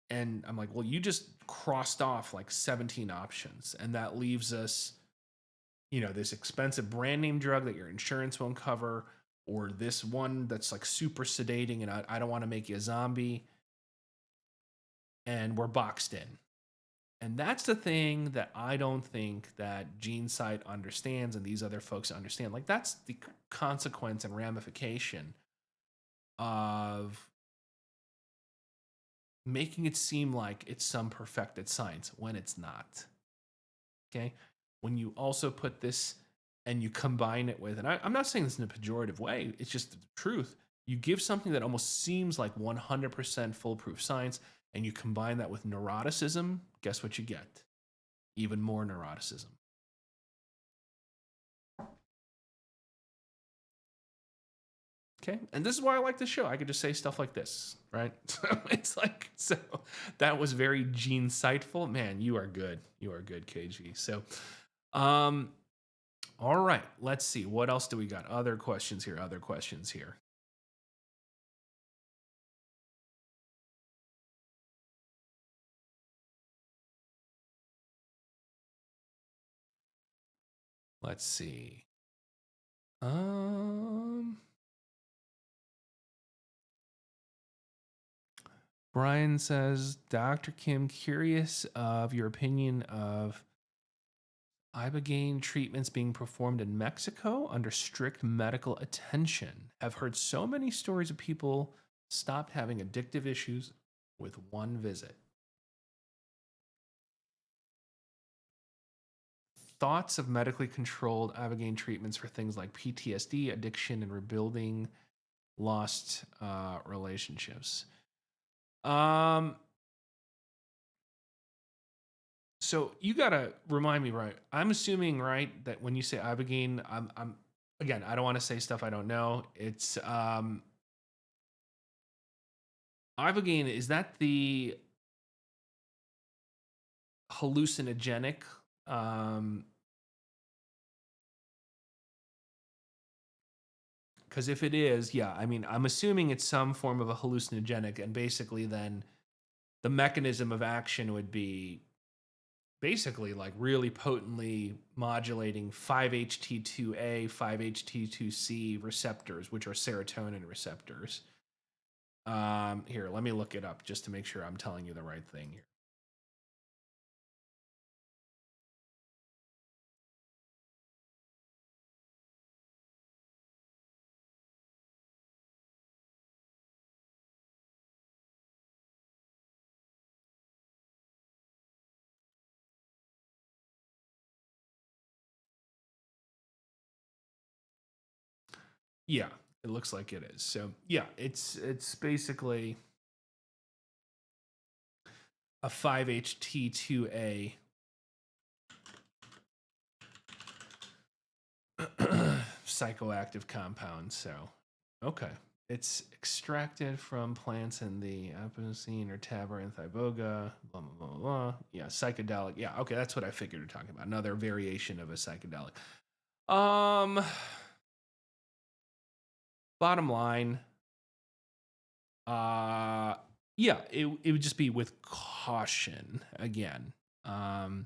And I'm like, well, you just crossed off 17 options. And that leaves us, this expensive brand name drug that your insurance won't cover, or this one that's super sedating and I don't want to make you a zombie. And we're boxed in. And that's the thing that I don't think that GeneSight understands and these other folks understand. That's the consequence and ramification of making it seem like it's some perfected science when it's not. Okay? When you also put this and you combine it with, and I'm not saying this in a pejorative way, it's just the truth. You give something that almost seems like 100% foolproof science, and you combine that with neuroticism, guess what you get? Even more neuroticism. Okay, and this is why I like this show. I could just say stuff like this, right? So that was very gene-sightful. Man, you are good. You are good, KG. So, all right, let's see. What else do we got? Other questions here. Let's see. Brian says, Dr. Kim, curious of your opinion of ibogaine treatments being performed in Mexico under strict medical attention. Have heard so many stories of people stopped having addictive issues with one visit. Thoughts of medically controlled ibogaine treatments for things like PTSD, addiction, and rebuilding lost relationships. So you gotta remind me, right? I'm assuming, right, that when you say ibogaine, I'm again, I don't want to say stuff I don't know. It's ibogaine, is that the hallucinogenic because if it is, yeah, I mean, I'm assuming it's some form of a hallucinogenic, and basically then the mechanism of action would be basically like really potently modulating 5-HT2A, 5-HT2C receptors, which are serotonin receptors. Here, let me look it up just to make sure I'm telling you the right thing here. Yeah, it looks like it is. So yeah, it's basically a 5-HT2A psychoactive compound. So okay. It's extracted from plants in the Apocene or Tabarinth iboga, blah, blah, blah, blah. Yeah, psychedelic. Yeah, okay, that's what I figured you're talking about. Another variation of a psychedelic. Um, Bottom line, uh, yeah, it would just be with caution again. Because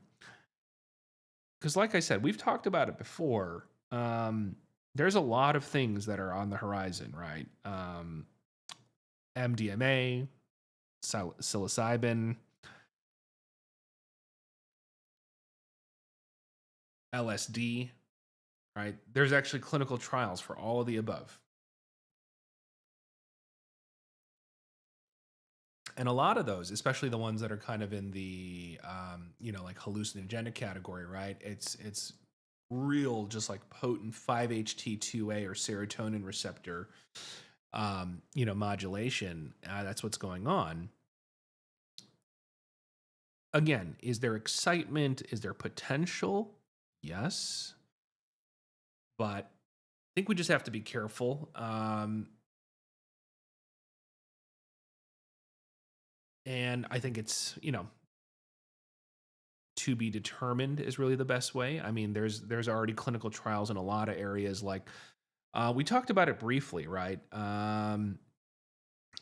like I said, we've talked about it before. There's a lot of things that are on the horizon, right? MDMA, psilocybin, LSD, right? There's actually clinical trials for all of the above. And a lot of those, especially the ones that are kind of in the like hallucinogenic category, right? It's real, just like potent 5-HT2A or serotonin receptor, modulation. That's what's going on. Again, is there excitement? Is there potential? Yes, but I think we just have to be careful. And I think it's to be determined is really the best way. I mean, there's already clinical trials in a lot of areas. Like we talked about it briefly, right?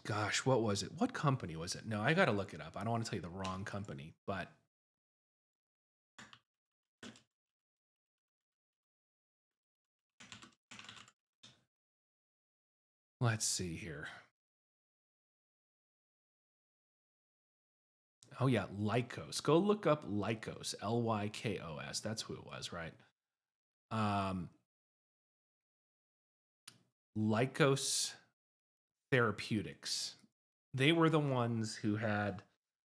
Gosh, what was it? What company was it? No, I got to look it up. I don't want to tell you the wrong company, but let's see here. Oh yeah, Lycos. Go look up Lycos, Lykos. That's who it was, right? Um, Lycos Therapeutics. They were the ones who had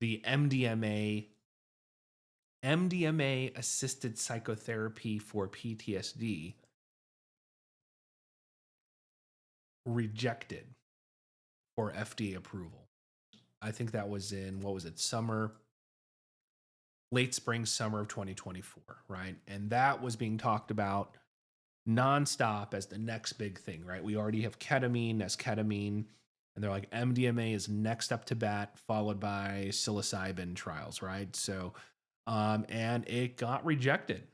the MDMA assisted psychotherapy for PTSD rejected for FDA approval. I think that was in, what was it, late spring, summer of 2024, right? And that was being talked about nonstop as the next big thing, right? We already have ketamine as ketamine, and they're like MDMA is next up to bat, followed by psilocybin trials, right? So, and it got rejected.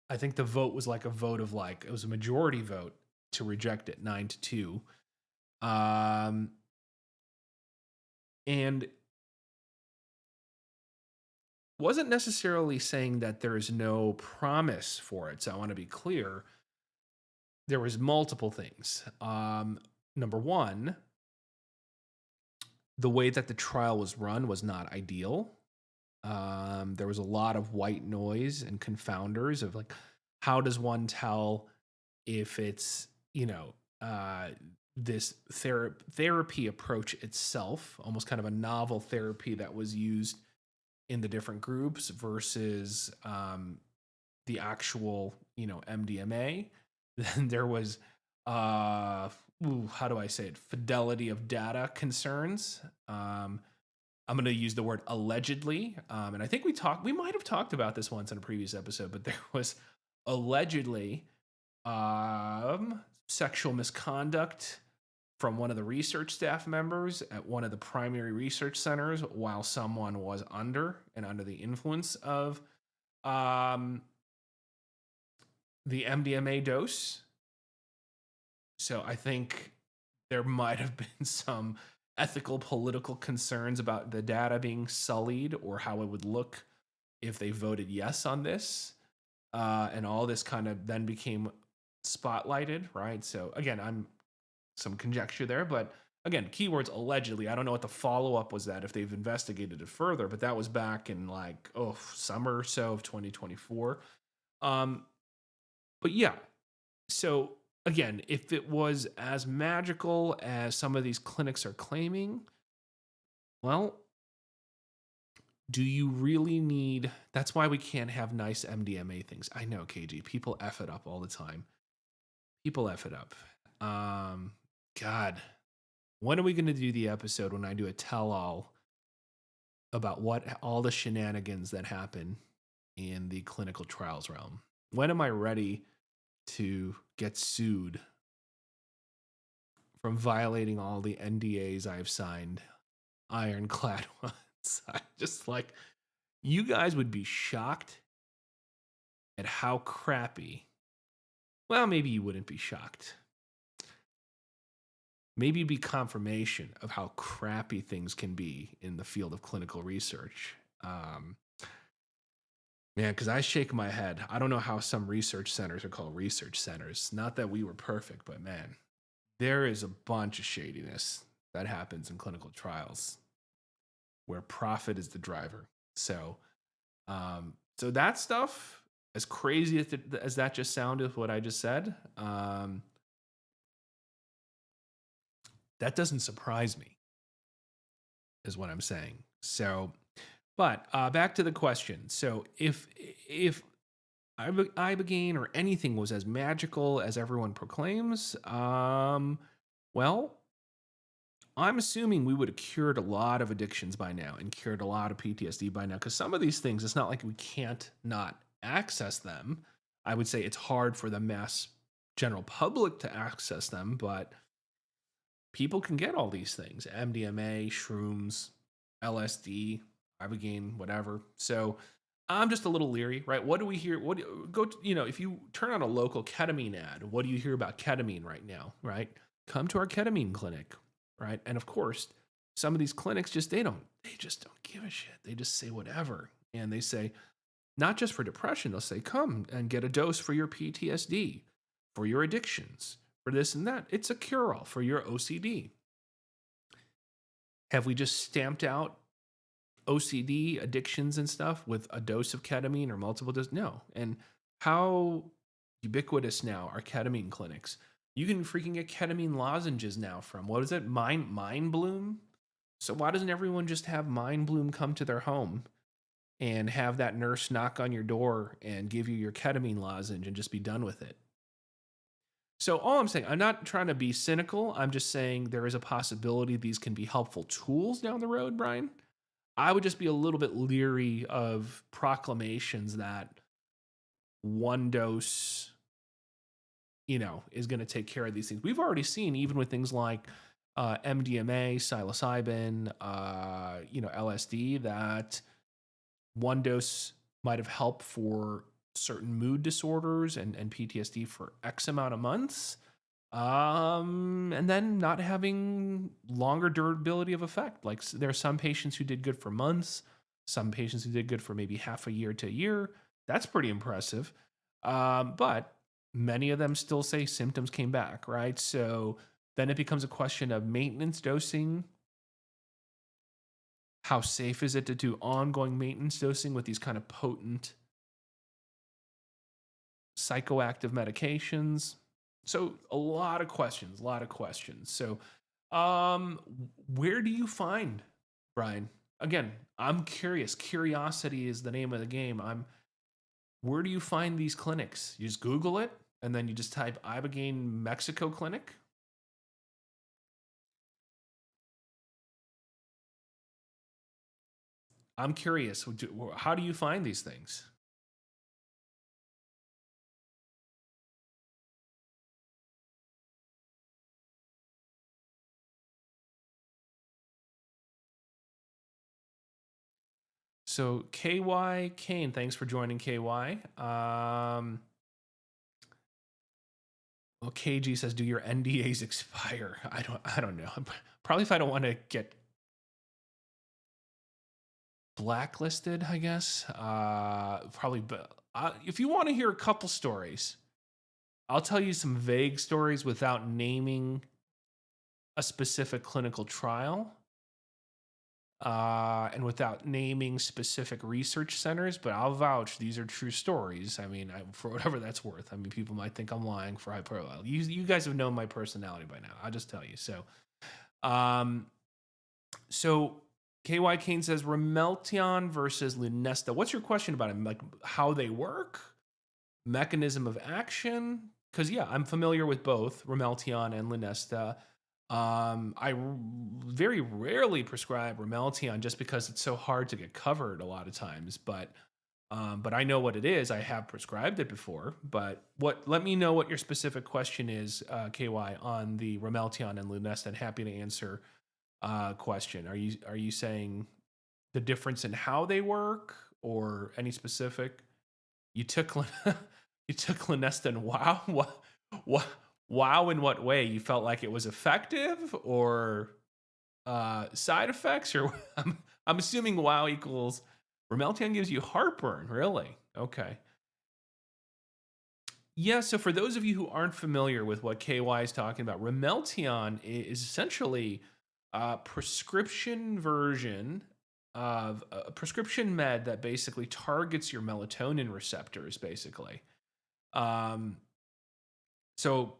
I think the vote was like a vote of like, it was a majority vote to reject it, 9-2. And wasn't necessarily saying that there is no promise for it. So I want to be clear. There was multiple things. Number one, the way that the trial was run was not ideal. There was a lot of white noise and confounders of like, how does one tell if it's this therapy approach itself, almost kind of a novel therapy that was used in the different groups versus the actual MDMA. Then there was how do I say it, fidelity of data concerns. I'm going to use the word allegedly, and I think we might have talked about this once in a previous episode, but there was allegedly sexual misconduct from one of the research staff members at one of the primary research centers while someone was under the influence of the MDMA dose. So I think there might have been some ethical, political concerns about the data being sullied or how it would look if they voted yes on this. And all this kind of then became spotlighted, right? So again, I'm some conjecture there, but again, keywords allegedly. I don't know what the follow up was that if they've investigated it further, but that was back in like summer or so of 2024. Um, but yeah, so again, if it was as magical as some of these clinics are claiming, well, do you really need? That's why we can't have nice MDMA things. I know, KG. People F it up all the time. People F it up. God, when are we going to do the episode when I do a tell all about what all the shenanigans that happen in the clinical trials realm? When am I ready to get sued from violating all the NDAs I've signed, ironclad ones? I just like, you guys would be shocked at how crappy. Well, maybe you wouldn't be shocked. Maybe it'd be confirmation of how crappy things can be in the field of clinical research. Man, because I shake my head. I don't know how some research centers are called research centers. Not that we were perfect, but man, there is a bunch of shadiness that happens in clinical trials where profit is the driver. So, so that stuff, as crazy as that just sounded, what I just said, that doesn't surprise me, is what I'm saying. So, but back to the question. So, if ibogaine or anything was as magical as everyone proclaims, well, I'm assuming we would have cured a lot of addictions by now and cured a lot of PTSD by now. Because some of these things, it's not like we can't not access them. I would say it's hard for the mass general public to access them, but people can get all these things: MDMA, shrooms, LSD, ibogaine, whatever. So I'm just a little leery, right? What do we hear? If you turn on a local ketamine ad, what do you hear about ketamine right now, right? Come to our ketamine clinic, right? And of course, some of these clinics they just don't give a shit. They just say whatever. And they say, not just for depression, they'll say, come and get a dose for your PTSD, for your addictions, for this and that. It's a cure-all for your OCD. Have we just stamped out OCD addictions and stuff with a dose of ketamine or multiple doses? No. And how ubiquitous now are ketamine clinics? You can freaking get ketamine lozenges now from, what is it, Mind Bloom? So why doesn't everyone just have Mind Bloom come to their home and have that nurse knock on your door and give you your ketamine lozenge and just be done with it? So all I'm saying, I'm not trying to be cynical. I'm just saying there is a possibility these can be helpful tools down the road, Brian. I would just be a little bit leery of proclamations that one dose, is going to take care of these things. We've already seen, even with things like MDMA, psilocybin, LSD, that one dose might have helped for certain mood disorders and PTSD for X amount of months. And then not having longer durability of effect. Like there are some patients who did good for months, some patients who did good for maybe half a year to a year. That's pretty impressive. But many of them still say symptoms came back, right? So then it becomes a question of maintenance dosing. How safe is it to do ongoing maintenance dosing with these kind of potent psychoactive medications? So a lot of questions. So where do you find, Brian? Again, I'm curious. Curiosity is the name of the game. Where do you find these clinics? You just Google it and then you just type Ibogaine Mexico Clinic. I'm curious. How do you find these things? So KY Kane, thanks for joining KY. Well, KG says, "Do your NDAs expire?" I don't know. Probably if I don't want to get blacklisted, I guess. Probably. But if you want to hear a couple stories, I'll tell you some vague stories without naming a specific clinical trial. And without naming specific research centers, but I'll vouch these are true stories. I mean, for whatever that's worth. I mean, people might think I'm lying for hyperbole. You guys have known my personality by now. I'll just tell you. Um, so KY Kane says Remeltion versus Lunesta. What's your question about them? Like how they work, mechanism of action? Because yeah, I'm familiar with both Remeltion and Lunesta. I very rarely prescribe Remeltion just because it's so hard to get covered a lot of times. But I know what it is. I have prescribed it before. But let me know what your specific question is, KY, on the Remeltion and Lunesta. And happy to answer question. Are you saying the difference in how they work or any specific? You took you took Lunesta and wow, what wow, in what way? You felt like it was effective or side effects? Or I'm assuming wow equals Remeltion gives you heartburn. Really? Okay. Yeah, so for those of you who aren't familiar with what KY is talking about, Remeltion is essentially a prescription version of a prescription med that basically targets your melatonin receptors, basically. Um, so,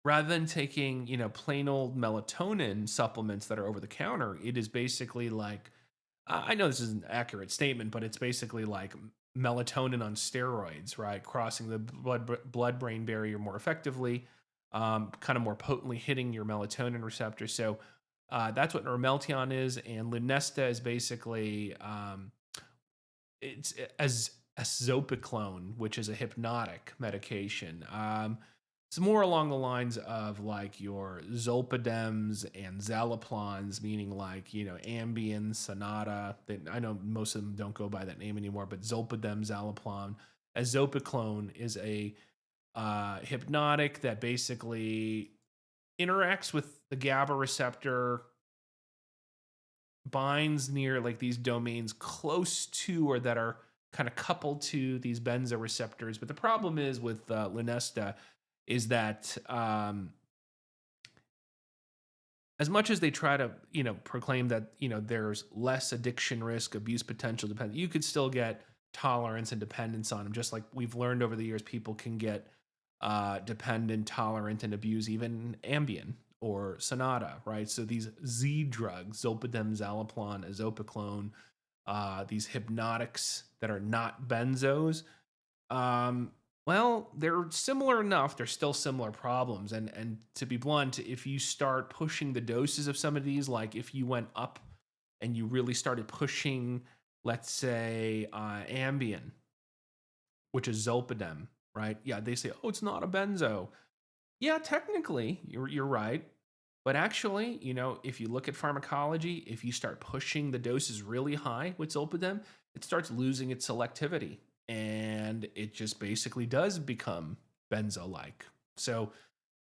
rather than taking, plain old melatonin supplements that are over the counter, it is basically like, I know this is an accurate statement, but it's basically like melatonin on steroids, right? Crossing the blood brain barrier more effectively, kind of more potently hitting your melatonin receptor. So that's what Remeltion is. And Lunesta is basically, it's as zopiclone, which is a hypnotic medication. It's more along the lines of like your zolpidems and zaloplons, meaning like Ambien, Sonata. I know most of them don't go by that name anymore, but zolpidem, zaloplon. As zopiclone is a hypnotic that basically interacts with the GABA receptor, binds near like these domains close to or that are kind of coupled to these benzo receptors. But the problem is with Lunesta is that as much as they try to proclaim that there's less addiction risk, abuse potential, dependent, you could still get tolerance and dependence on them. Just like we've learned over the years, people can get dependent, tolerant, and abuse even Ambien or Sonata, right? So these Z drugs, zolpidem, zaloplon, azopiclone, these hypnotics that are not benzos, well, they're similar enough. They're still similar problems. And to be blunt, if you start pushing the doses of some of these, like if you went up and you really started pushing, let's say, Ambien, which is zolpidem, right? Yeah, they say, oh, it's not a benzo. Yeah, technically, you're right. But actually, if you look at pharmacology, if you start pushing the doses really high with zolpidem, it starts losing its selectivity. And it just basically does become benzo-like. So,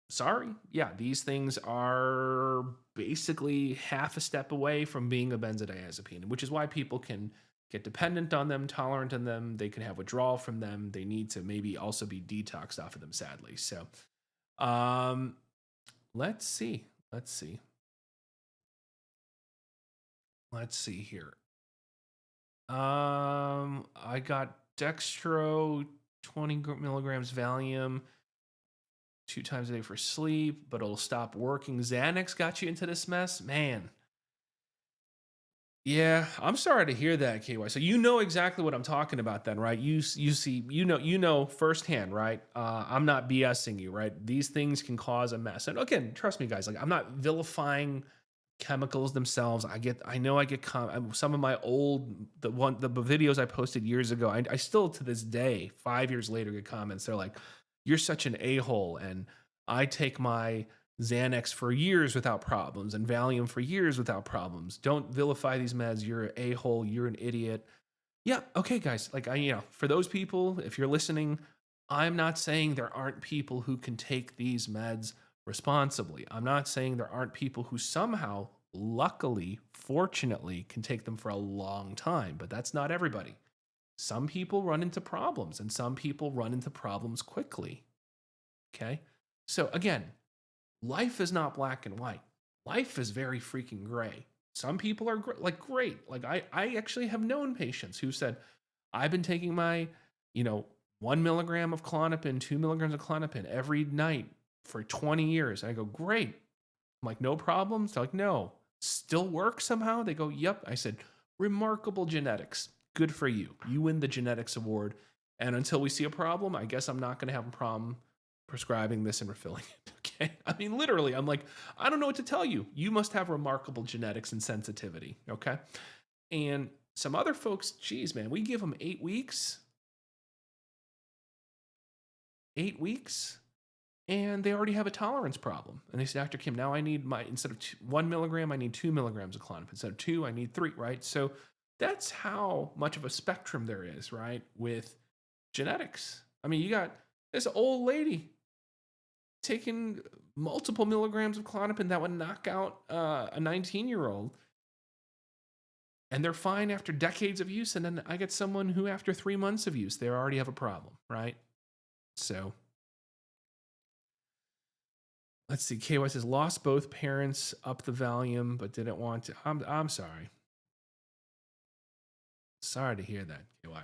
sorry. Yeah, these things are basically half a step away from being a benzodiazepine, which is why people can get dependent on them, tolerant on them. They can have withdrawal from them. They need to maybe also be detoxed off of them, sadly. So, let's see. Let's see here. I got dextro, 20 milligrams Valium, 2 times a day for sleep, but it'll stop working. Xanax got you into this mess, man. Yeah, I'm sorry to hear that, KY. So you know exactly what I'm talking about, then, right? You see, you know firsthand, right? I'm not BSing you, right? These things can cause a mess, and again, trust me, guys. Like I'm not vilifying chemicals themselves. I know I get some of my old the videos I posted years ago. I still to this day, 5 years later, get comments. They're like, "You're such an a-hole," and I take my Xanax for years without problems and Valium for years without problems. Don't vilify these meds. You're an a-hole. You're an idiot. Yeah, okay, guys. Like for those people, if you're listening, I'm not saying there aren't people who can take these meds responsibly. I'm not saying there aren't people who somehow, luckily, fortunately, can take them for a long time, but that's not everybody. Some people run into problems and some people run into problems quickly. Okay. So again, life is not black and white. Life is very freaking gray. Some people are great. Like I actually have known patients who said, I've been taking my, 1 milligram of Klonopin, 2 milligrams of Klonopin every night for 20 years. And I go, great. I'm like, no problems? They're like, no. Still work somehow? They go, yep. I said, remarkable genetics. Good for you. You win the genetics award. And until we see a problem, I guess I'm not going to have a problem prescribing this and refilling it. Okay. I mean, literally, I'm like, I don't know what to tell you. You must have remarkable genetics and sensitivity. Okay. And some other folks, geez, man, we give them 8 weeks. 8 weeks. And they already have a tolerance problem. And they say, Dr. Kim, now I need instead of 1 milligram, I need 2 milligrams of Klonopin. Instead of 2, I need 3, right? So that's how much of a spectrum there is, right? With genetics. I mean, you got this old lady taking multiple milligrams of Klonopin that would knock out a 19-year-old. And they're fine after decades of use. And then I get someone who, after 3 months of use, they already have a problem, right? So let's see. KY says, lost both parents, up the Valium, but didn't want to. I'm sorry. Sorry to hear that, KY.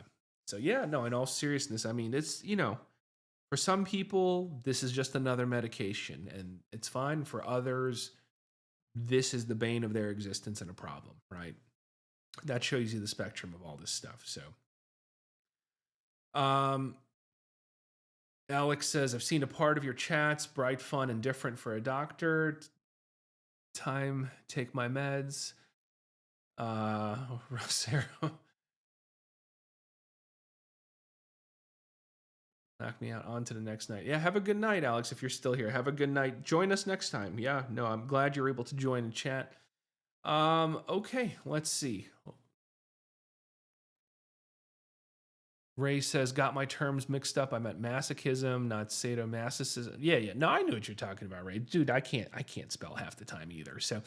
So yeah, no, in all seriousness, I mean, it's, for some people, this is just another medication and it's fine. For others, this is the bane of their existence and a problem, right? That shows you the spectrum of all this stuff. So, Alex says, I've seen a part of your chats, bright, fun, and different for a doctor. Time, take my meds. Rosero. Knock me out, on to the next night. Yeah, have a good night, Alex, if you're still here. Have a good night. Join us next time. Yeah, no, I'm glad you're able to join and chat. Okay, let's see. Ray says, got my terms mixed up. I meant masochism, not sadomasochism. Yeah. No, I know what you're talking about, Ray. Dude, I can't spell half the time either. So,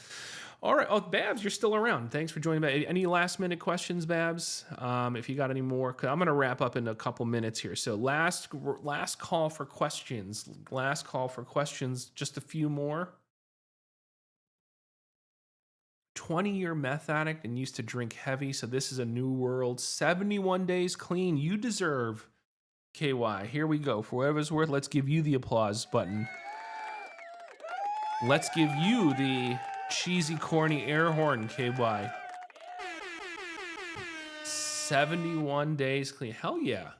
all right. Oh, Babs, you're still around. Thanks for joining. Any last minute questions, Babs? If you got any more, I'm going to wrap up in a couple minutes here. So last call for questions. Last call for questions. Just a few more. 20-year meth addict and used to drink heavy, so this is a new world. 71 days clean. You deserve, KY. Here we go. For whatever it's worth, let's give you the applause button. Let's give you the cheesy, corny air horn, KY. 71 days clean. Hell yeah.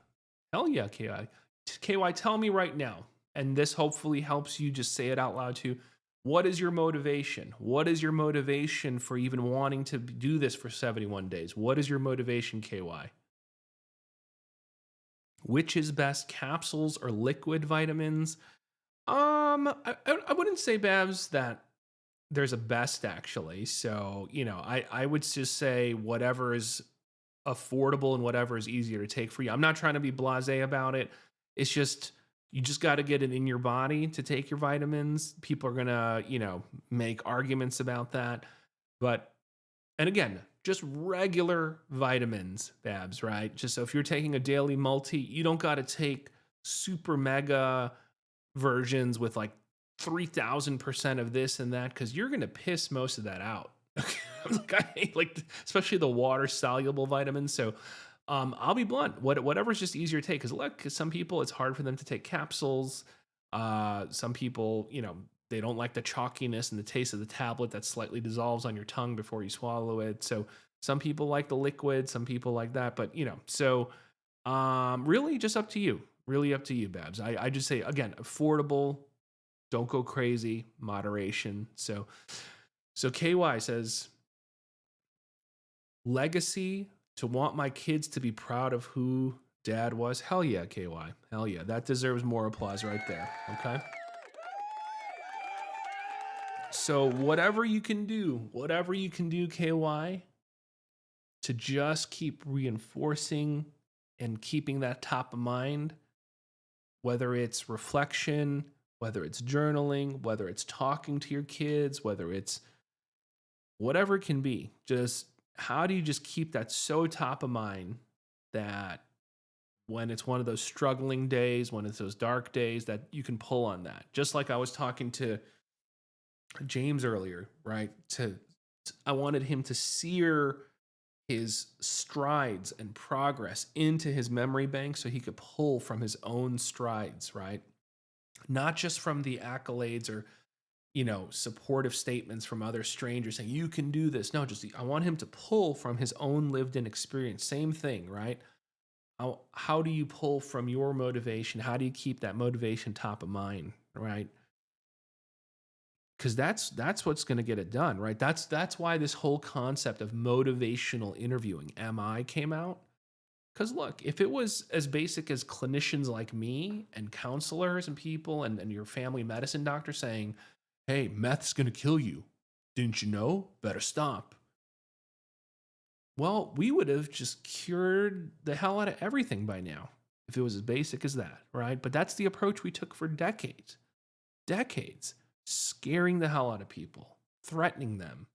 Hell yeah, KY. KY, tell me right now, and this hopefully helps you just say it out loud too. What is your motivation? What is your motivation for even wanting to do this for 71 days? What is your motivation, KY? Which is best, capsules or liquid vitamins? I wouldn't say, Babs, that there's a best actually. So, I would just say whatever is affordable and whatever is easier to take for you. I'm not trying to be blasé about it. It's just, you just got to get it in your body to take your vitamins. People are going to, make arguments about that. But, and again, just regular vitamins, Babs, right? Just so if you're taking a daily multi, you don't got to take super mega versions with like 3,000% of this and that, because you're going to piss most of that out. I hate especially the water soluble vitamins. So I'll be blunt. Whatever's just easier to take. Because some people, it's hard for them to take capsules. Some people, they don't like the chalkiness and the taste of the tablet that slightly dissolves on your tongue before you swallow it. So some people like the liquid. Some people like that. But, so really just up to you. Really up to you, Babs. I just say, again, affordable. Don't go crazy. Moderation. So KY says, legacy, to want my kids to be proud of who dad was. Hell yeah, KY. Hell yeah. That deserves more applause right there. Okay. So whatever you can do, KY, to just keep reinforcing and keeping that top of mind, whether it's reflection, whether it's journaling, whether it's talking to your kids, whether it's whatever it can be. Just how do you just keep that so top of mind that when it's one of those struggling days, when it's those dark days, that you can pull on that. Just like I was talking to James earlier, right? I wanted him to sear his strides and progress into his memory bank so he could pull from his own strides, right? Not just from the accolades or, supportive statements from other strangers saying you can do this. No, just I want him to pull from his own lived in experience. Same thing, right? How do you pull from your motivation? How do you keep that motivation top of mind, right? Because that's what's going to get it done, right? That's why this whole concept of motivational interviewing, MI, came out. Because look, if it was as basic as clinicians like me and counselors and people and your family medicine doctor saying, hey, meth's going to kill you, didn't you know? Better stop. Well, we would have just cured the hell out of everything by now if it was as basic as that, right? But that's the approach we took for decades, scaring the hell out of people, threatening them.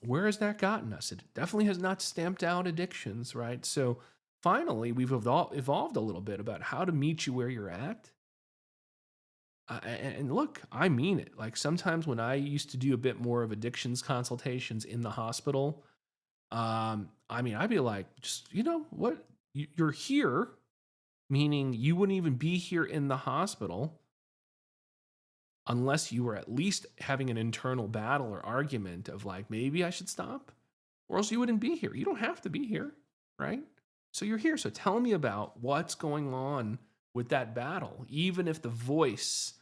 Where has that gotten us? It definitely has not stamped out addictions, right? So finally, we've evolved a little bit about how to meet you where you're at. And look, I mean it. Like sometimes when I used to do a bit more of addictions consultations in the hospital, I'd be like, just, what? You're here, meaning you wouldn't even be here in the hospital unless you were at least having an internal battle or argument of like, maybe I should stop, or else you wouldn't be here. You don't have to be here, right? So you're here. So tell me about what's going on with that battle, even if the voice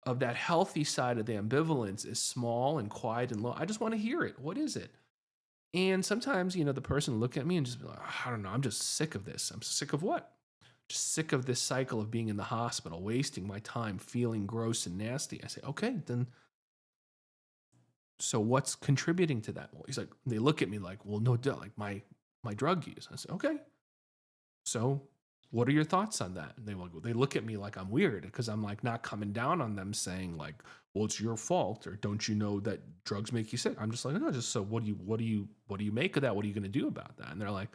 of that healthy side of the ambivalence is small and quiet and low. I just want to hear it. What is it? And sometimes, the person look at me and just be like, I don't know, I'm just sick of this. I'm sick of what? Just sick of this cycle of being in the hospital, wasting my time, feeling gross and nasty. I say, okay, then so what's contributing to that? Well, he's like, they look at me like, well, no doubt, like my drug use. I say, okay. So what are your thoughts on that? And they look at me like I'm weird because I'm like not coming down on them saying like, well, it's your fault, or don't you know that drugs make you sick? I'm just like, no, just so what do you make of that? What are you going to do about that? And they're like,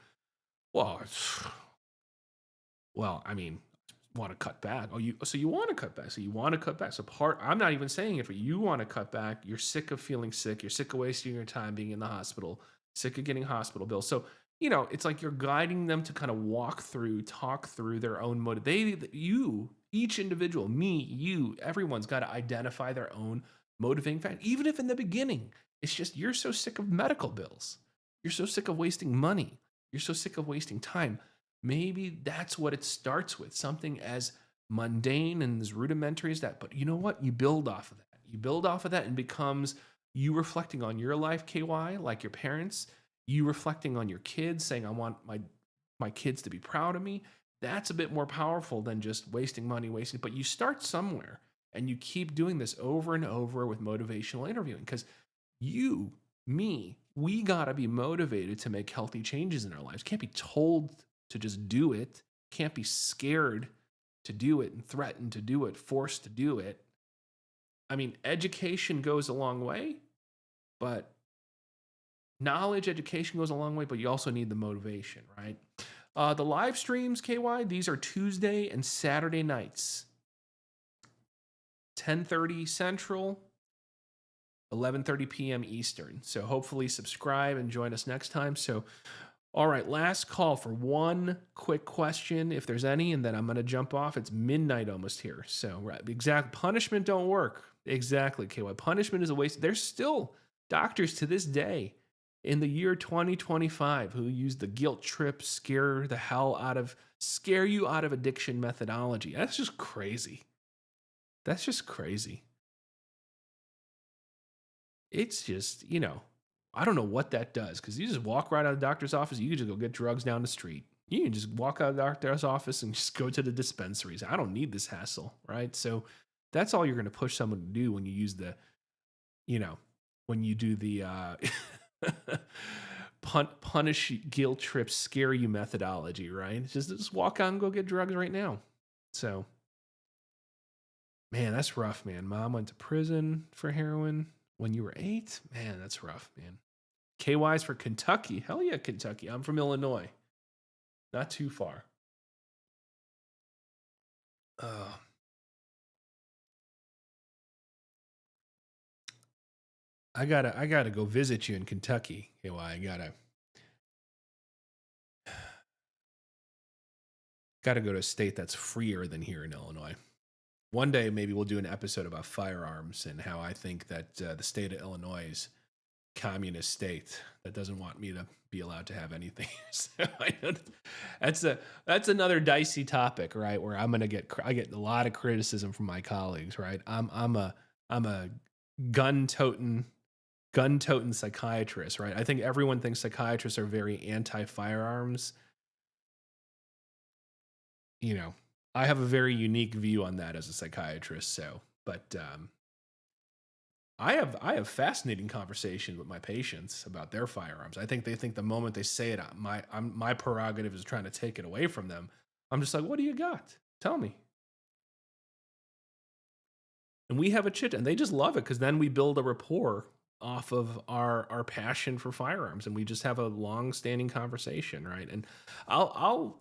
well, I mean, want to cut back. So you want to cut back. So you want to cut back. I'm not even saying it, but you want to cut back. You're sick of feeling sick. You're sick of wasting your time being in the hospital, sick of getting hospital bills. So, it's like you're guiding them to kind of talk through their own motive. Each individual, me, you, everyone's got to identify their own motivating factor. Even if in the beginning, it's just, you're so sick of medical bills. You're so sick of wasting money. You're so sick of wasting time. Maybe that's what it starts with, something as mundane and as rudimentary as that. But you know what? You build off of that. You build off of that and becomes you reflecting on your life, KY, like your parents, you reflecting on your kids, saying, I want my kids to be proud of me. That's a bit more powerful than just wasting money, but you start somewhere and you keep doing this over and over with motivational interviewing because we got to be motivated to make healthy changes in our lives. Can't be told to just do it. Can't be scared to do it and threatened to do it, forced to do it. I mean, education goes a long way, but education goes a long way, but you also need the motivation, right? The live streams, KY, these are Tuesday and Saturday nights. 10:30 Central, 11:30 p.m. Eastern. So hopefully subscribe and join us next time. So, all right, last call for one quick question, if there's any, and then I'm going to jump off. It's midnight almost here. So, right, exact punishment don't work. Exactly, KY. Punishment is a waste. There's still doctors to this day in the year 2025 who use the guilt trip, scare you out of addiction methodology. That's just crazy. That's just crazy. It's just, I don't know what that does because you just walk right out of the doctor's office. You can just go get drugs down the street. You can just walk out of the doctor's office and just go to the dispensaries. I don't need this hassle, right? So that's all you're going to push someone to do when you use when you do the punish, guilt trip, scare you methodology, right? It's just walk out and go get drugs right now. So, man, that's rough, man. Mom went to prison for heroin when you were 8. Man, that's rough, man. KY's for Kentucky. Hell yeah, Kentucky. I'm from Illinois. Not too far. I gotta go visit you in Kentucky. KY, gotta go to a state that's freer than here in Illinois. One day, maybe we'll do an episode about firearms and how I think that the state of Illinois is communist state that doesn't want me to be allowed to have anything. So I know that's another dicey topic, right? Where I get a lot of criticism from my colleagues, right? I'm a gun toting psychiatrist, right? I think everyone thinks psychiatrists are very anti firearms. You know, I have a very unique view on that as a psychiatrist. So, but I have fascinating conversations with my patients about their firearms. I think they think the moment they say it, my prerogative is trying to take it away from them. I'm just like, what do you got? Tell me. And we have a chit, and they just love it because then we build a rapport off of our passion for firearms, and we just have a long-standing conversation, right? And I'll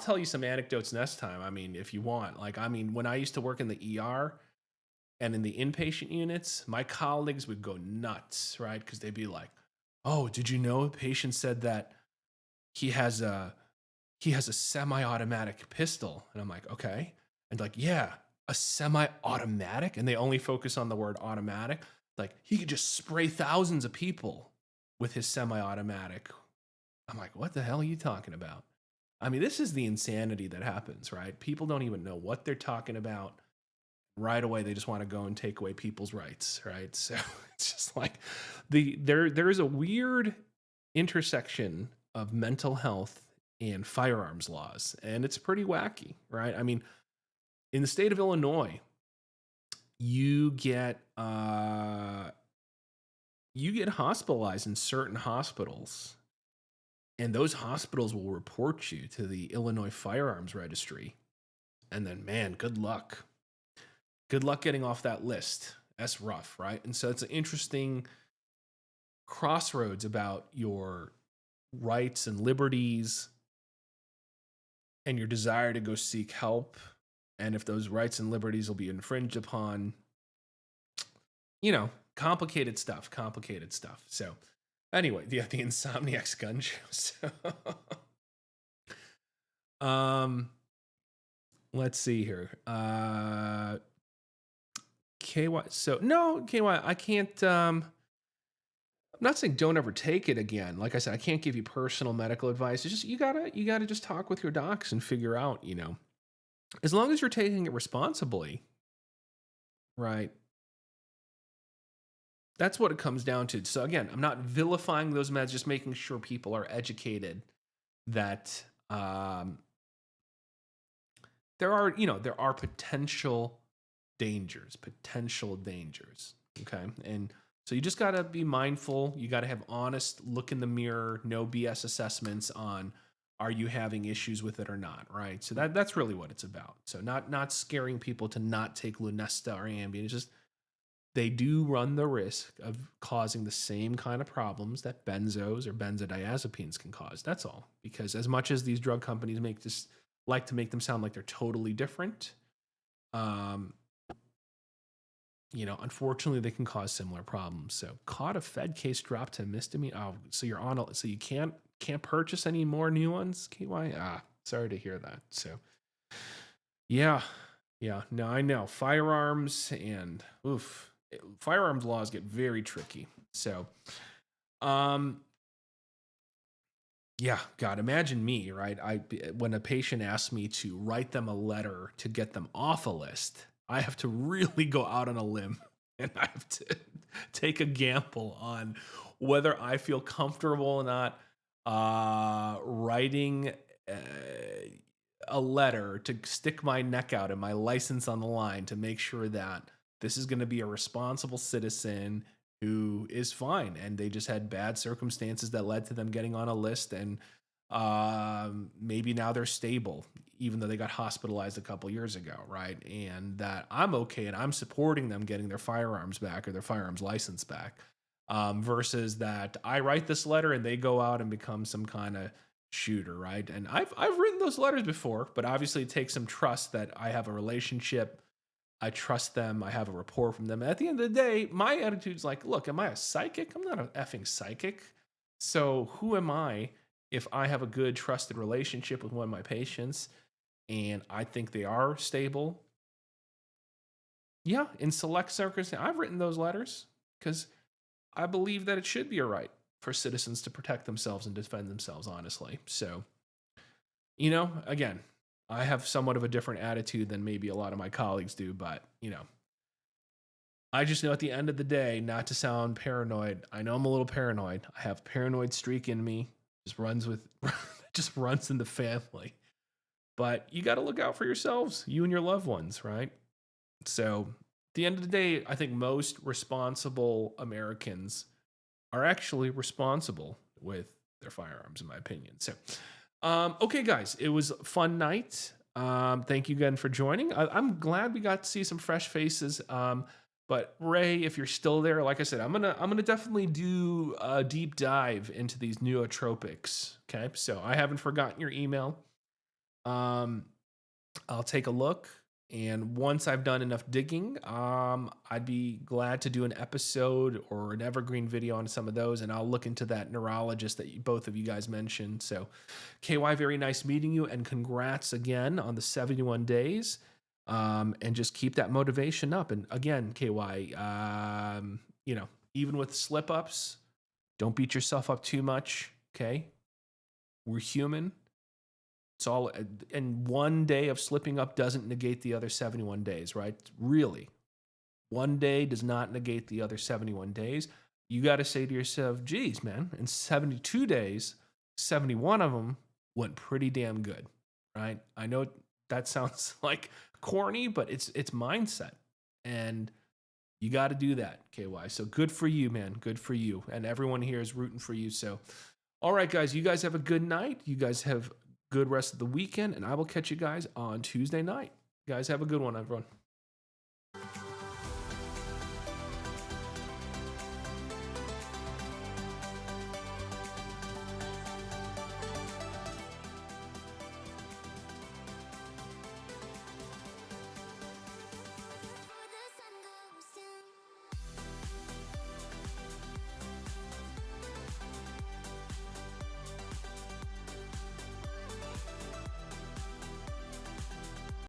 tell you some anecdotes next time. I mean, if you want, like, I mean, when I used to work in the ER and in the inpatient units, my colleagues would go nuts, right? Because they'd be like, "Oh, did you know a patient said that he has a semi-automatic pistol?" And I'm like, "Okay." And like, "Yeah, a semi-automatic," and they only focus on the word automatic. Like, he could just spray thousands of people with his semi-automatic. I'm like, what the hell are you talking about? I mean, this is the insanity that happens, right? People don't even know what they're talking about. Right away, they just want to go and take away people's rights, right? So it's just like there is a weird intersection of mental health and firearms laws, and it's pretty wacky, right? I mean, in the state of Illinois, you get hospitalized in certain hospitals, and those hospitals will report you to the Illinois Firearms Registry, and then, man, good luck getting off that list. That's rough, right? And so it's an interesting crossroads about your rights and liberties and your desire to go seek help, and if those rights and liberties will be infringed upon. Complicated stuff. So anyway, the Insomniacs gun show. So, let's see here. KY. So no, KY, I can't. I'm not saying don't ever take it again. Like I said, I can't give you personal medical advice. It's just you gotta just talk with your docs and figure out. As long as you're taking it responsibly, right? That's what it comes down to. So again, I'm not vilifying those meds, just making sure people are educated that there are potential dangers. Okay. And so you just got to be mindful. You got to have honest look in the mirror, no BS assessments on are you having issues with it or not, right? So that's really what it's about. So not scaring people to not take Lunesta or Ambien. It's just they do run the risk of causing the same kind of problems that benzos or benzodiazepines can cause. That's all. Because as much as these drug companies like to make them sound like they're totally different, unfortunately they can cause similar problems. So caught a Fed case dropped to misdemeanor. Oh, so you're on so you can't purchase any more new ones, KY? Sorry to hear that. So yeah. No, I know. Firearms and firearms laws get very tricky. So, yeah, God, imagine me, right? When a patient asks me to write them a letter to get them off a list, I have to really go out on a limb and I have to take a gamble on whether I feel comfortable or not writing a letter to stick my neck out and my license on the line to make sure that this is going to be a responsible citizen who is fine, and they just had bad circumstances that led to them getting on a list, and maybe now they're stable, even though they got hospitalized a couple years ago, right? And that I'm okay and I'm supporting them getting their firearms back or their firearms license back, versus that I write this letter and they go out and become some kind of shooter, right? And I've written those letters before, but obviously it takes some trust that I have a relationship. I trust them. I have a rapport from them. At the end of the day, my attitude's like, look, am I a psychic? I'm not an effing psychic. So who am I if I have a good, trusted relationship with one of my patients and I think they are stable? Yeah, in select circumstances, I've written those letters because I believe that it should be a right for citizens to protect themselves and defend themselves honestly. So, again, I have somewhat of a different attitude than maybe a lot of my colleagues do, but, I just know at the end of the day, not to sound paranoid. I know I'm a little paranoid. I have a paranoid streak in me. Just runs with just runs in the family. But you got to look out for yourselves, you and your loved ones, right? So, at the end of the day, I think most responsible Americans are actually responsible with their firearms, in my opinion. So, okay, guys, it was a fun night. Thank you again for joining. I'm glad we got to see some fresh faces. But Ray, if you're still there, like I said, I'm gonna definitely do a deep dive into these nootropics. Okay, so I haven't forgotten your email. Um, I'll take a look, and once I've done enough digging, I'd be glad to do an episode or an evergreen video on some of those, and I'll look into that neurologist that both of you guys mentioned. So, KY, very nice meeting you, and congrats again on the 71 days. And just keep that motivation up. And again, KY, even with slip ups, don't beat yourself up too much. Okay. We're human. It's all, and one day of slipping up doesn't negate the other 71 days, right? Really. One day does not negate the other 71 days. You got to say to yourself, geez, man, in 72 days, 71 of them went pretty damn good, right? I know that sounds like corny, but it's mindset, and you got to do that, KY. So good for you, man. Good for you, and everyone here is rooting for you. So, all right, guys, you guys have a good night. You guys have good rest of the weekend, and I will catch you guys on Tuesday night. Guys, have a good one, everyone.